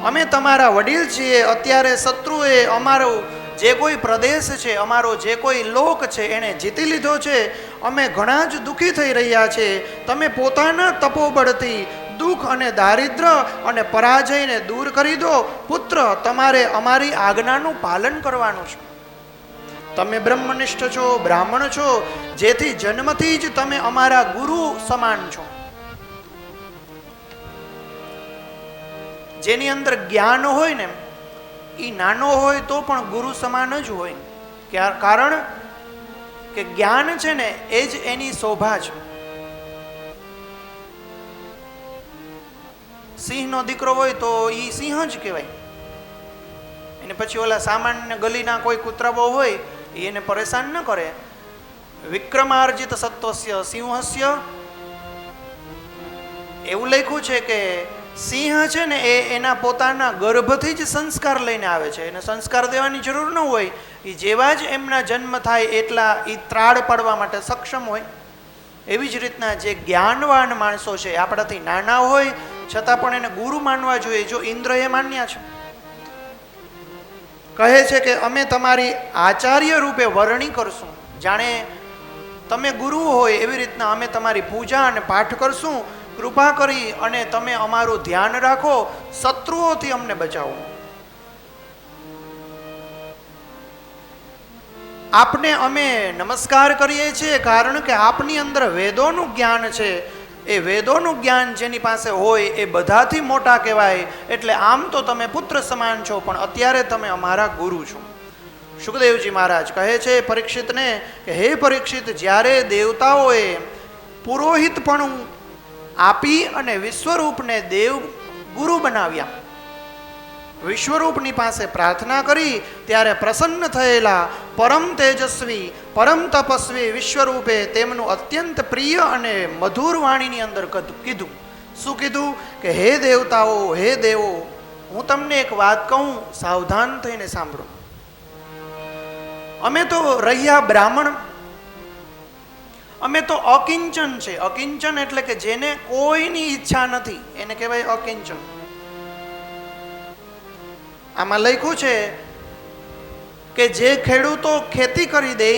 Speaker 4: અમે તમારા વડીલ છીએ. અત્યારે શત્રુએ અમારો જે કોઈ પ્રદેશ છે, અમારો જે કોઈ લોક છે એને જીતી લીધો છે. અમે ઘણા જ દુઃખી થઈ રહ્યા છે. તમે પોતાના તપોબળથી દુઃખ અને દારિદ્ર્ય અને પરાજયને દૂર કરી દો. પુત્ર, તમારે અમારી આજ્ઞાનું પાલન કરવાનું છે. તમે બ્રહ્મનિષ્ઠ છો, બ્રાહ્મણ છો, જેથી જન્મથી જ તમે અમારા ગુરુ સમાન છો. જેની અંદર જ્ઞાન હોય ને એ નાનો હોય તો પણ ગુરુ સમાન જ હોય. કારણ કે જ્ઞાન છે ને એ જ એની શોભા છે. સિંહનો દીકરો હોય તો એ સિંહ જ કહેવાય. એને પછી ઓલા સામાન્ય ગલીના કોઈ કૂતરાઓ હોય એને પરેશાન ન કરે. વિક્રમાર્જિત સત્વસ્ય સિંહસ્ય, એવું લખ્યું છે કે સિંહ છે ને એ એના પોતાના ગર્ભથી જ સંસ્કાર લઈને આવે છે. એને સંસ્કાર દેવાની જરૂર ન હોય. એ જેવા જ એમના જન્મ થાય એટલા એ ત્રાડ પાડવા માટે સક્ષમ હોય. એવી જ રીતના જે જ્ઞાનવાન માણસો છે, આપણાથી નાના હોય છતાં પણ એને ગુરુ માનવા જોઈએ. જો ઇન્દ્રએ માન્યા છે. કહે છે કે અમે તમારી આચાર્ય રૂપે વરણી કરશું. જાણે તમે ગુરુ હોય એવી રીતના અમે તમારી પૂજા અને પાઠ કરશું. કૃપા કરી અને તમે અમારું ધ્યાન રાખો, શત્રુઓથી અમને બચાવો. આપને અમે નમસ્કાર કરીએ છીએ કારણ કે આપની અંદર વેદોનું જ્ઞાન છે. એ વેદોનું જ્ઞાન જેની પાસે હોય એ બધાથી મોટા કહેવાય. એટલે આમ તો તમે પુત્ર સમાન છો, પણ અત્યારે તમે અમારા ગુરુ છો. સુખદેવજી મહારાજ કહે છે પરીક્ષિતને કે હે પરીક્ષિત, જ્યારે દેવતાઓએ પુરોહિતપણું આપી અને વિશ્વરૂપને દેવ ગુરુ બનાવ્યા, વિશ્વરૂપની પાસે પ્રાર્થના કરી, ત્યારે પ્રસન્ન થયેલા પરમ તેજસ્વી પરમ તપસ્વી વિશ્વરૂપે તેમનું અત્યંત પ્રિય અને મધુર વાણીની અંદર કીધું. શું કીધું? કે હે દેવતાઓ, હે દેવો, હું તમને એક વાત કહું, સાવધાન થઈને સાંભળો. અમે તો રહ્યા બ્રાહ્મણ, અમે તો અકિંચન છે. અકિંચન એટલે કે જેને કોઈની ઈચ્છા નથી એને કહેવાય અકિંચન. આમાં લખ્યું છે કે જે ખેડૂતો ખેતી કરી દે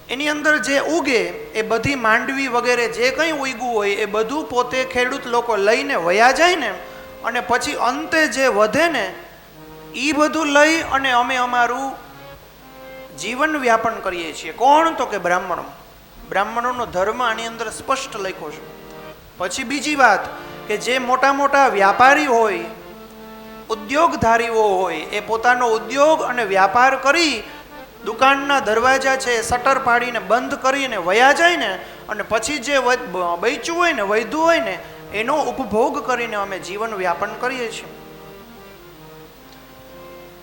Speaker 4: એની અંદર જે ઉગે એ બધી માંડવી વગેરે જે કંઈ ઉગ્યું હોય એ બધું પોતે ખેડૂત લોકો લઈને વયા જાય ને, અને પછી અંતે જે વધે ને એ બધું લઈ અને અમે અમારું જીવન વ્યાપન કરીએ છીએ. કોણ? તો કે બ્રાહ્મણો. બ્રાહ્મણોનો ધર્મ આની અંદર સ્પષ્ટ લખ્યો છે. પછી બીજી વાત કે જે મોટા મોટા વ્યાપારી હોય, ઉદ્યોગધારીઓ હોય, એ પોતાનો ઉદ્યોગ અને વ્યાપાર કરી દુકાનના દરવાજા છે શટર પાડીને બંધ કરીને વયા જાય ને, અને પછી જે બચ્યું હોય ને, વધ્યું હોય ને, એનો ઉપભોગ કરીને અમે જીવન વ્યાપન કરીએ છીએ.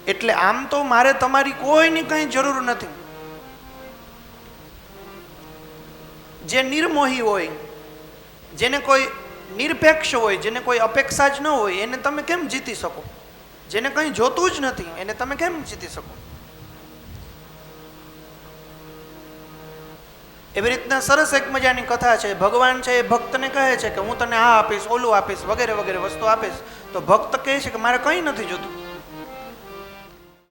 Speaker 4: એટલે આમ તો મારે તમારી કોઈની કંઈ જરૂર નથી. જે નિર્મોહી હોય, જેને કોઈ નિરપેક્ષ હોય, જેને કોઈ અપેક્ષા જ ન હોય, એને તમે કેમ જીતી શકો? જેને કંઈ જોતું જ નથી એને તમે કેમ જીતી શકો? એવી રીતના સરસ એક મજાની કથા છે. ભગવાન છે એ ભક્તને કહે છે કે હું તને આ આપીશ, ઓલું આપીશ, વગેરે વગેરે વસ્તુ આપીશ. તો ભક્ત કહે છે કે મારે કંઈ નથી જોતું.